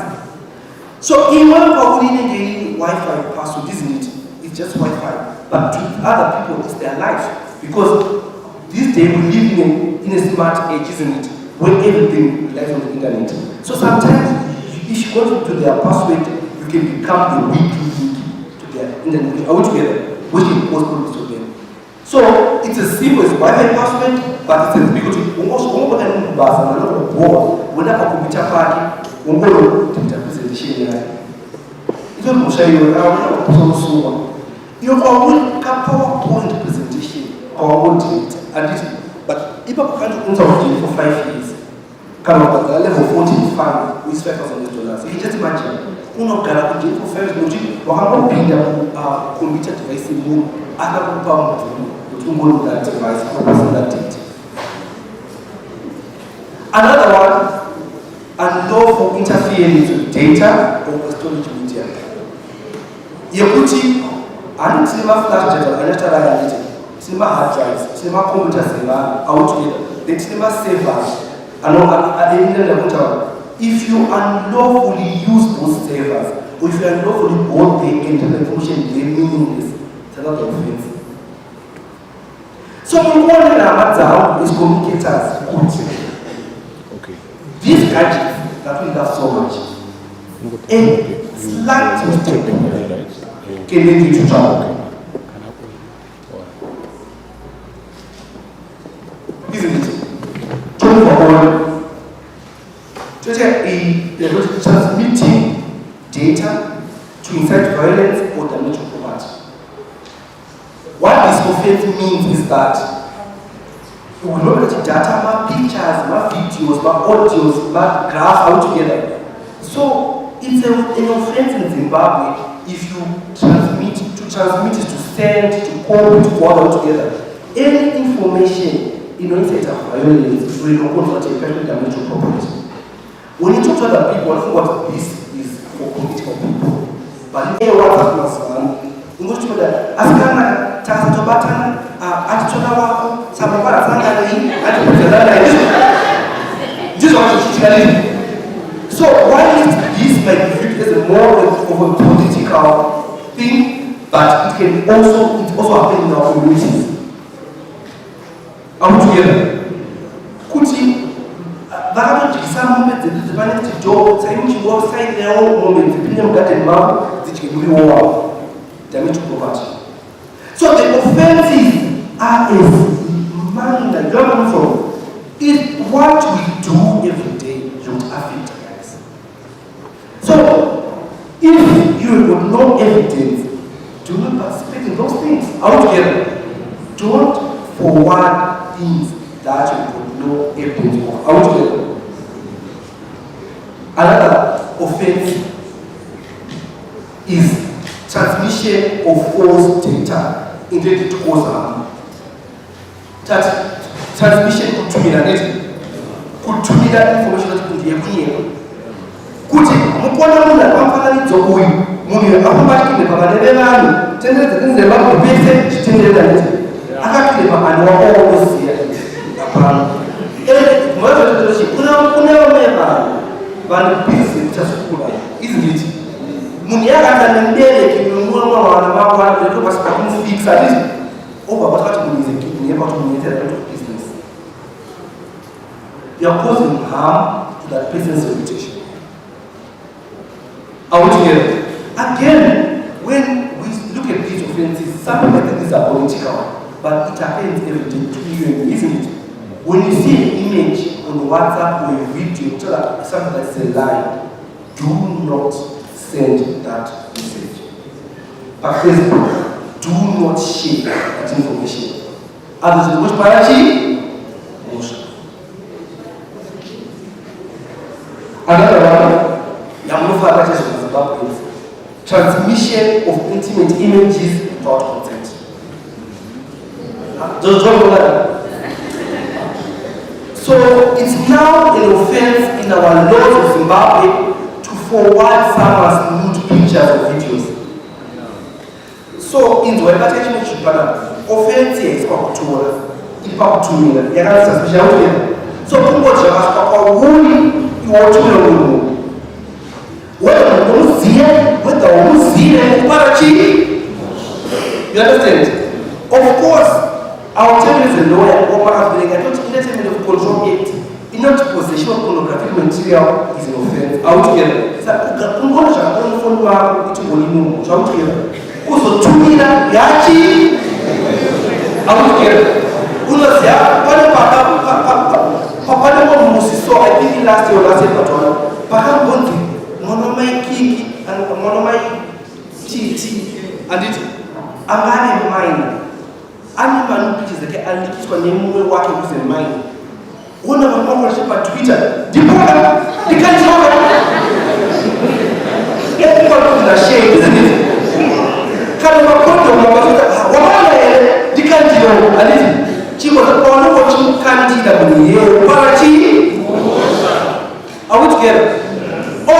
So in one probably getting Wi-Fi password, isn't it? It's just Wi-Fi. But to other people, it's their life. Because these days we live in a smart age, isn't it? Where everything relies on the internet. So sometimes if you go to their password, you can become the weak link to their internet. Are we together? Which is possible to them. So it's as simple as Wi-Fi password, but it's a because almost all of them bus and a lot of board, whenever a computer party, we'll go to the presentation here. It will show you how so you have a PowerPoint presentation, PowerPoint and it, but if I can't do for 5 years, come up at the level 14 fund with $5,000. You just imagine. Uno gara kujenga for 5 years, wakapinda computer device mu akakupa mtu that device for that date. Another one, unlawful interference with data or storage media. Yekuti, and cinema flash data, and cinema hard drives, cinema computer saver, out together, the cinema savers, and all at the end of the if you unlawfully use those servers, or if you unlawfully bought the internet information, they meaningless. It's another offense. So one is communicators. Okay. These gadgets that we love so much, a slight mistake can lead you to trouble. Isn't it? Turn for all. Transmitting data to incite violence or damage to property. What this offense means is that you will not get data, my pictures, my videos, my audios, my graphs all together. So it's an offense in Zimbabwe if you transmit, to send, to call, to forward all together. Any information in incite violence will not convert damage to property. When you talk to other people, I think what this is for political people. But in what happens, you go to that, Askana, Tazatobatan, Atchonawa, Sababara, this is what so why is this might be viewed as more of a political thing, but it also happen in our communities. Are we together? Some moments the vanity door, saying you go outside their own moments, the opinion that and mouth, that you can damage to property. So the offenses are as minor, from is what we do every day should affect us. So if you have no evidence, do not participate in those things altogether. Don't forward things that you have no evidence of altogether. Another offense is transmission of false data intended to cause harm. Transmission could be that information that could be a Kuti, mukwana muna pamfana nidzokuyu, munhu akabatile pavanevevanu, tendere dzinze vanhu vese chitendera neti. Akatile pamani wako woziya. Apana. Mwazototoshi, kuna vameva vanhu busy kuchasukula, isn't it? Munhu yakata nembereki nomwana wana makwana ndiko pasika kumufix at least. Over what munhu is a kid, never to meet a lot of business. You are causing harm to that person's reputation. Are we together? Again, when we look at these offenses, some people think these are political, but it happens every day to you, isn't it? When you see an image on WhatsApp or a video, tell something that's a lie, do not send that message. But Facebook, do not share that information. Others will watch Parachi. Another one, Yamufa is about transmission of intimate images without consent. Just drop that. So it's now an offense in our laws of Zimbabwe to forward someone's nude pictures or videos. So in the attachment to offense is pakutora, ipakutumira, yakati suspicion together. So kungoja vaspa wuli iwotumira munhu. Whether Parachi, you understand? Of course, I'll tell you as a lawyer, I don't entertainment of control yet. In not possession of pornographic material is an offense. Altogether. So, kuzotumira yachi altogether. Unazia pale papa musiso, I think last year or last year paka bonzi mono mai kiki and mono mai titi and it amane mine animal pictures that can alikiswa nemuwe wake kuze mine una mambo kwa Twitter dipaka dikalichoka everyone na share isn't it kama makondo mabazuta wala dikalicho aliti chiko za kwa no chimkanti da buniye parachi are we together? Or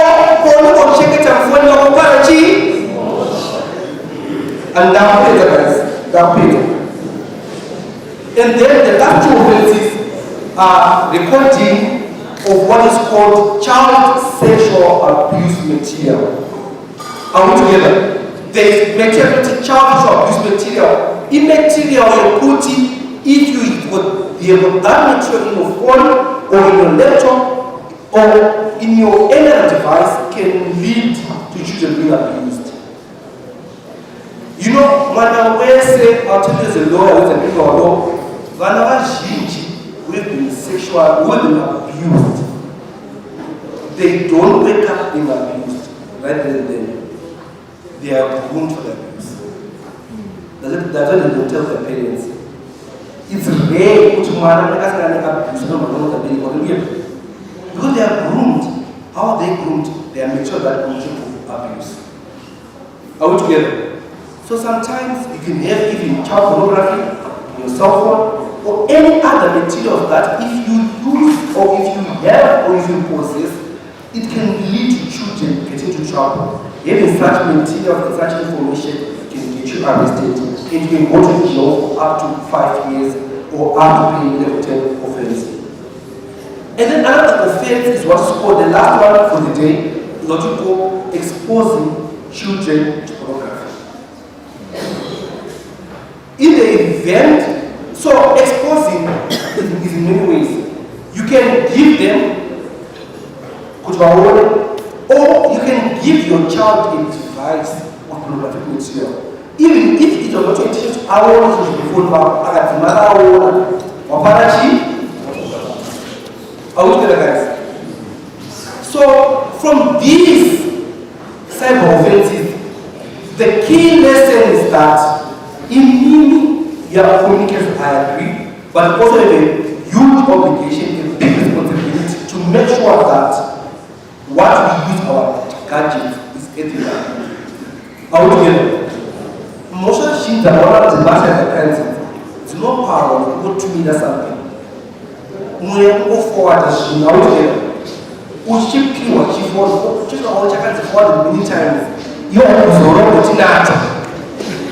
check it out when you're Parachi. And now Peter, guys. Now Peter. And then the last two offenses are recording of what is called child sexual abuse material. Are we together? There is material, child sexual abuse material. In material you put it, if you have that material in your phone or in your laptop, or in your any device can lead to children being abused. You know, when I say, I'll tell you as a lawyer, with a big law, whenever we've been sexual, we've been abused. They don't wake up being abused. Rather than they are groomed for the abuse. That's what they don't tell their parents. It's rare to abuse. Because they are groomed. How are they groomed? They are made sure that people abuse. Are we together? So sometimes you can have even child pornography on your cell phone or any other material that if you use or if you have or if you possess, it can lead to children getting into trouble. Having such material and such information can get you arrested and you can go to jail for up to 5 years or up to paying level 10 offense. And then another offense is what is called the last one for the day, is what you call exposing children to pornography. In the event, so exposing is in many ways. You can give them, or you can give your child a device of pornographic material. Even if it is not your intention, I want to be phone back, I got are we together, guys? So, from these cyber offenses, the key lesson is that in many communicators, I agree, but also have a huge obligation, a big responsibility to make sure that what we use our gadgets is ethical. Are we together? Most of the things that one of the matter at the parents, it's not power, you go to me or something. Mwe go forward as you know together. Uship kiwa chifono, just all check out forward many times. You are also not.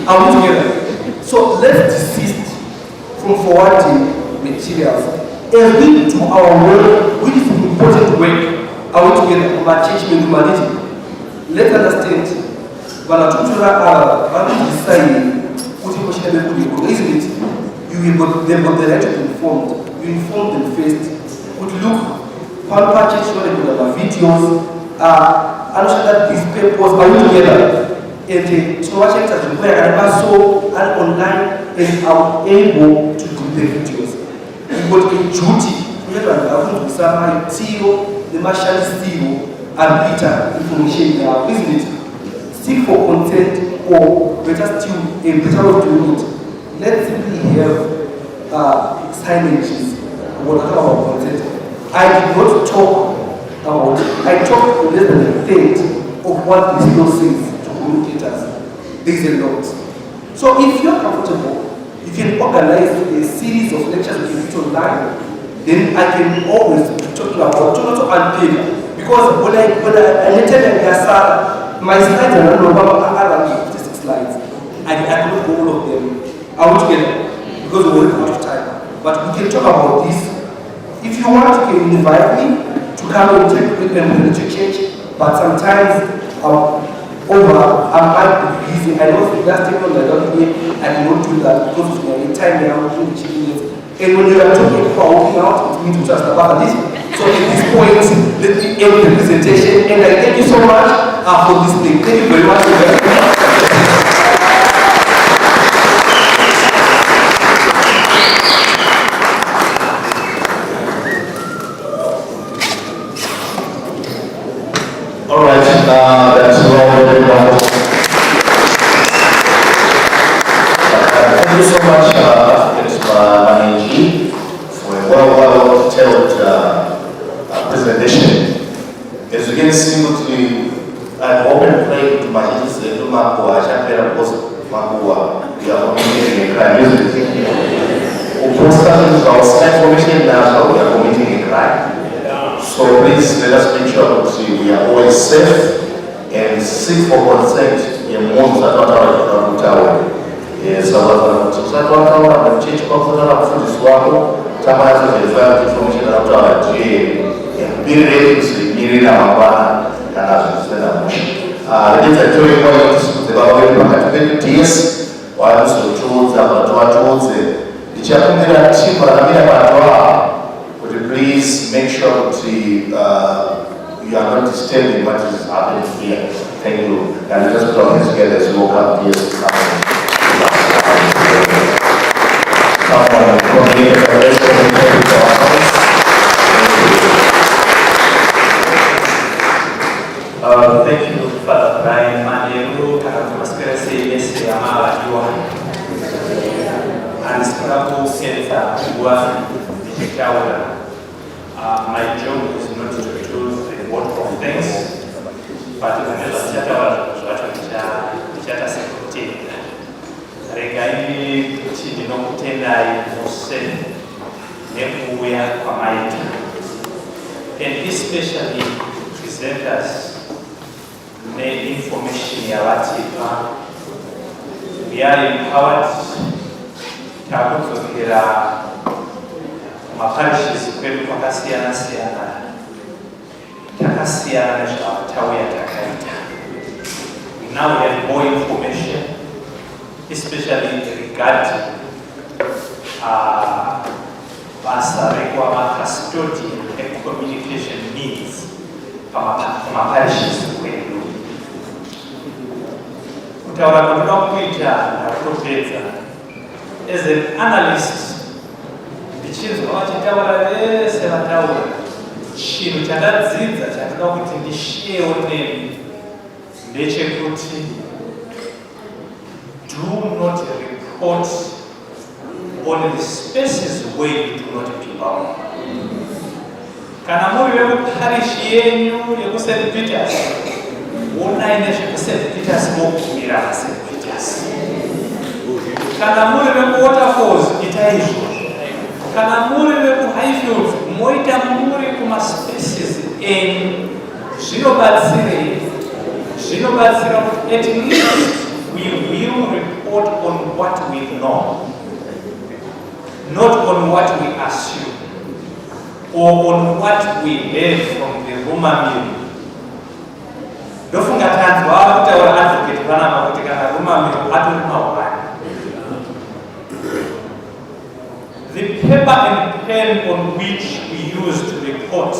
Are we together? So let's desist from forwarding materials. As we do our work, which is important work, are we together? Our church humanity. Let's understand. When I talk to that, isn't it? They've got the right to be informed. You inform them first. Would look, Pampa Church, when they put up videos, I'm sure that these papers are together. And the Church has required and also and online and are able to do the videos. You've got a duty. We have to somehow seal the marshal seal and Peter information there, isn't it? Seek for consent or better still, a better way of doing it, let's simply have signages about consent. I did not talk about, I talked less than a third of what this law says to communicators. There is a lot. So if you're comfortable, you can organize a series of lectures we can put online. Then I can always be talking about to unpaid. Because when I lectured in Gasar, my slides are not 56 slides. I could go all of them out together because we were out of time. But we can talk about this. If you want, you can invite me to come and take to church. But sometimes I might be busy. I don't think that's taken on my here. I cannot do that because of my time now in the children. And when you are talking about walking out, it means to just about this. So at this point, let me end the presentation. And I thank you so much for listening. Thank you very much. All right, that's all very well. Thank you so much, Maniji, for a well-detailed presentation. As you can see, I've opened play to Maniji to Makua, Shakira Post Makua, we are committing a crime, isn't it? Information now, we are committing a crime. So please let us make sure that we are always safe and seek for consent in most of our tower. Yes, our tower, the church of the Swallow, Tamara, the information about our GA, and be ready to see Mirina Mabana and others. It is a very important development of activities, while also tools about tools, the Chapumira Chipra, please make sure that you are not disturbing what is happening here. Thank you. And let us put our hands together as we walk up here. Someone coordinate the rest of the people to our house. Thank you, Father Brian Mandelu, Karamaskere, Mr. Amala, Yuan, and Scrabble Center, Yuan. My job is not to choose the word of things, but to make a chata security. Regaini, Chino Tena, Mose, Nebuya, Pamaita, and especially presenters made information about we are empowered to maparishes kwetu kwakasiyana takasiyana nezvatawi yatakaita. Now we have more information, especially regarding basa rekuva custodian and communication needs pamaparishes kwedu. Kutaura kwandinoda kuita ndakutopedza. As an analyst, chinzwa vachitaura vese vataura chinhu chakadzidza chandinoda kuti ndishewo nemi ndechekuti do not report on the spaces where you do not belong. Kana muri vekuparishi yenyu yekuSt. Peters, onai nezvekuSt. Peters mogumira vaSt. Peters. Kana muri vekuWaterfalls, itai izvozvo. Kana muri vekuHighfields, moita muri kumaspaces enyu. Zvinobatsira kuti at least we will report on what we know, not on what we assume, or on what we heard from the rumor mill. Ndofunga tanzwa kutaura advocate vanama kuti kana rumor mill atori mahwani. The paper and pen on which we use to report,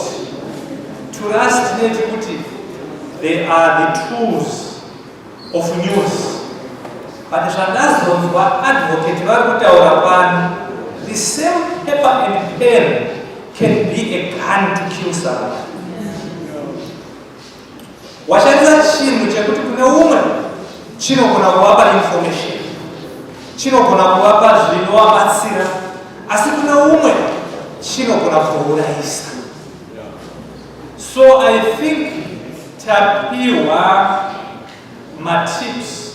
to us they are the tools of news. But zvandazonzwa advocate vari kutaura pano, the same paper and pen can be a gun to kill someone. Washandisa chinhu chekuti kune umwe chinogona kuvapa information, chinogona kuvapa zvinovabatsira, asi kuna umwe chinogona kuurayisa. So I think tapiwa matips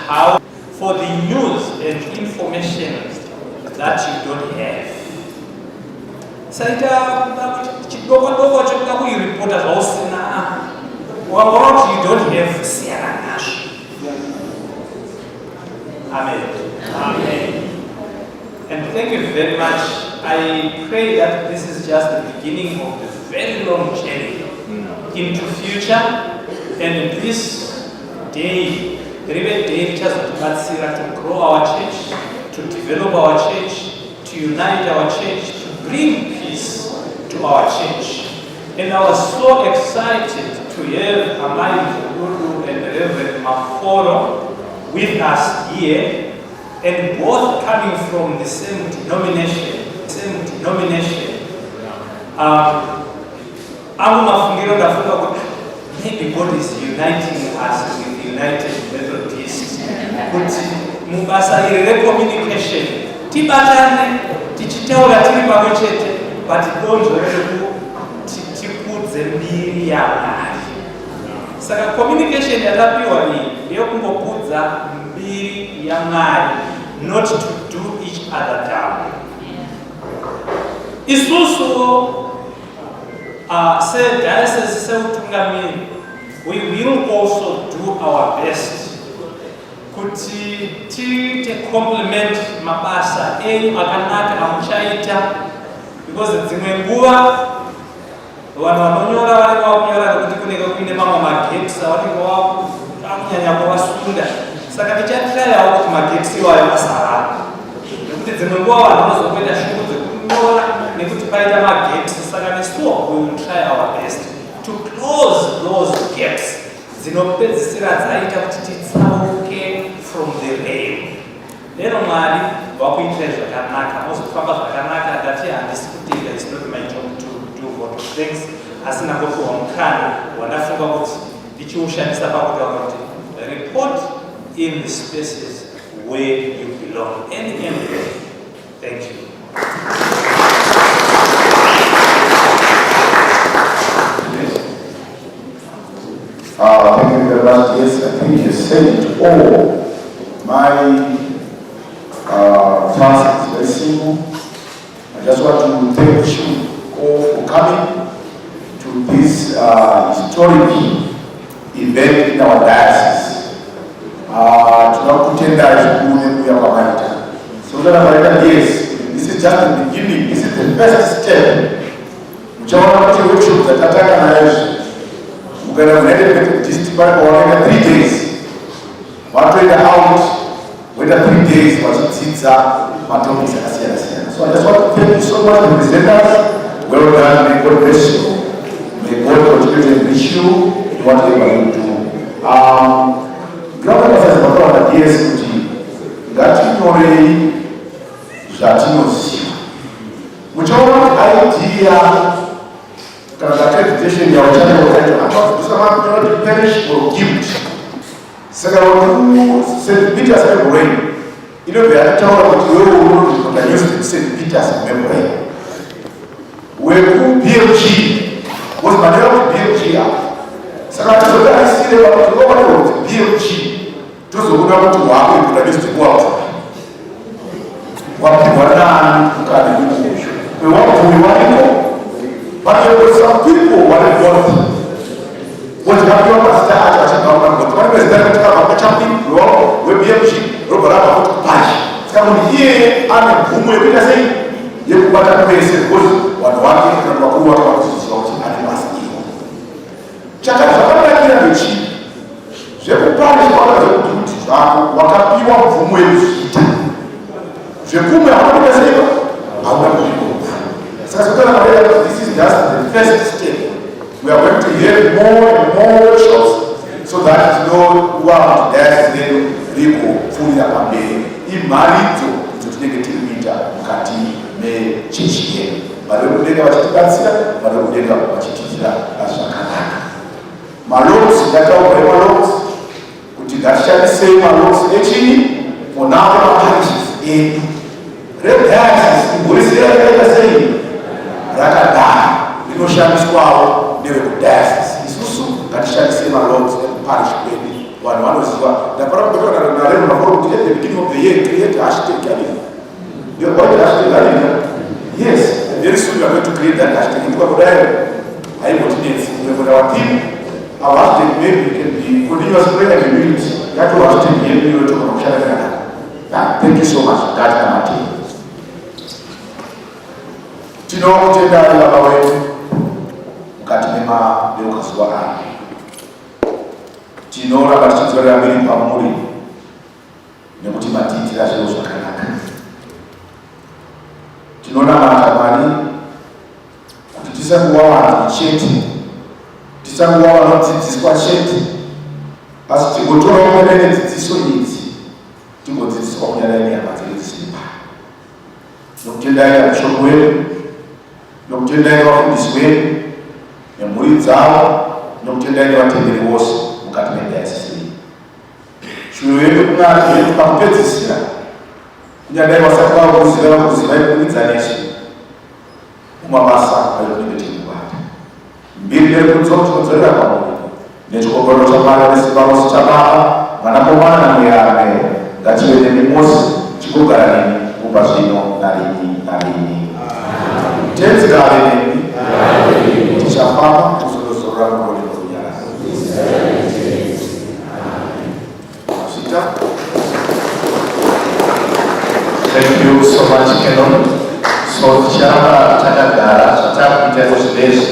how for the news and information that you don't have. Saita chidoko chokuda kuiripota zvausina, what you don't have siyana nazvo. Amen. Amen. And thank you very much. I pray that this is just the beginning of a very long journey into future, and this day, River Day, just to grow our church, to develop our church, to unite our church, to bring peace to our church. And I was so excited to have Amai Guru and Reverend Maforo with us here, and both coming from the same denomination. Maybe God is uniting us with United Methodists. Mubasa iri communication. Tibatane, tichitaura tiri pamwe chete, but donzvo tikudze mbiri yaMwari. Saka communication yatapiwa iyi ndeyekungokudza mbiri yaMwari, not to do each other down. Isusu said Diocese Seutungamini, we will also do our best to complement mabasa enyu akanaka amuchaita, because dzimwe nguva vanhu vanonyora vanenge vakunyora nekuti kunenge kuine mamwe magetsi avanenge vakunyanya kuvasunda. Saka tichatiraiwo kuti magetsi iwayo asarara, nekuti dzimwe nguva vanhu vanozokuita shungu dzekunyora nekuti paita magetsi. Saka nesuwo we will try our best to close those gaps dzinopedzisira dzaita kuti titsauke from the rail. Lero Mwari vakuitira zvakanaka, mozofamba zvakanaka, ndati handisi kutenga, it's not my job to do vote of thanks, asi nakopiwa mukana wandafunga kuti ndichiushandisa pakutaura kuti report in the spaces where you belong. And thank you. Thank you very much. Yes, I think you said it all. My task is very simple. I just want to thank you all for coming to this historic event in our diocese. So yes, this is just the beginning. This is the first step. Which I want to workshop that we're going to United Methodist for 3 days. One trade out, whether 3 days was it topics. So I just want to thank you so much for the presenters. Well done, may God bless you. May God continue to enrich you in whatever you do. Government has a lot of ideas that you already which all idea accreditation ya wachana wakaito ambapo kusema not perish or guilt. Sasa St. Peter's memory ile vya tawa kuti wewe unataka use St. Peter's memory. Wewe PMG was madam PMG ya. Sasa tuzoka isile kwa kutoka kwa PMG. Tuzokuwa mtu wako kuna use kwa wapi wana ukali mwisho. We want to but there were some people who were involved. What happened was that I said, "No, but when we started to have a champion, we be able to rubber up to patch." Come here, I'm a boom. We can say, "You put that place because what working and what working is not animals." Chaka chaka kila mechi. Je kupale kwa watu wakapiwa mfumo wetu. Je kume hapo kasema, hauna kuliko. Sasa this is just the first step. We are going to hear more and more workshops so that who are there then people fully up in Marito to negative meter kati me chichie. Bado kudenga wachitikasia, bado kudenga wachitizira ashakanaka. Malons data kwa malons kuti Rediocese imhoresera rakaita sei rakadara rinoshandiswawo nevekudiocese. Isusu ngatishandise malords eparish kwedu. Vanhu vanoziva ndapara kutoka narero maforo kuti at the beginning of the year create hashtag having. You're going to hashtag having? Yes, and very soon we are going to create that hashtag. If we are our team, our hashtag maybe can be continuous prayer and unity. That will hashtag here we will talk about Canada. Thank you so much. That's my team. Tinotenda baba wetu mukati memadeukazwa ano tinoramba tichidzorera mberi pamuri nekuti matiitira zviro zvakanaka. Tinonamata Mwari kuti tisanguva vanhu chete, tisanguva vanodzidziswa chete, asi tigotorawo kunyanya nedzidziso idzi tigodzidziswa kunyanya nenyama dzedu dziri pano. Nokutendai vashoko vedu, nokutendai vafundisi vedu nemhuri dzavo, nokutendai nevatenderi vose mukati mediocese iyi. Shuviro yedu kunati yedu pakupedzisira kunyadai vasati vakuziva vakuziva ikuridza nesu kumabasa ayo kunenge tichibata. Mbiri nerikudzo tinodzorera pamuri nechikongoro chaMwari nesimba rose chaBaba, Mwanakomana naMweya Mweya ngachive nemi mose chigogara nemi kubva zvino narini narini. Tenzi ngave nemi. Tichafamba kuzondozorora mugoni norunyararo. Zvita. Thank you so much, Canon. So, tichiramba takagara zvatakuita zvezvi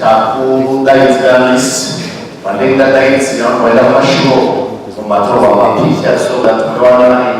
takudaidzira list pandenge ndadaidzira vaenda kumashuro mumatoro mapicha so that munowana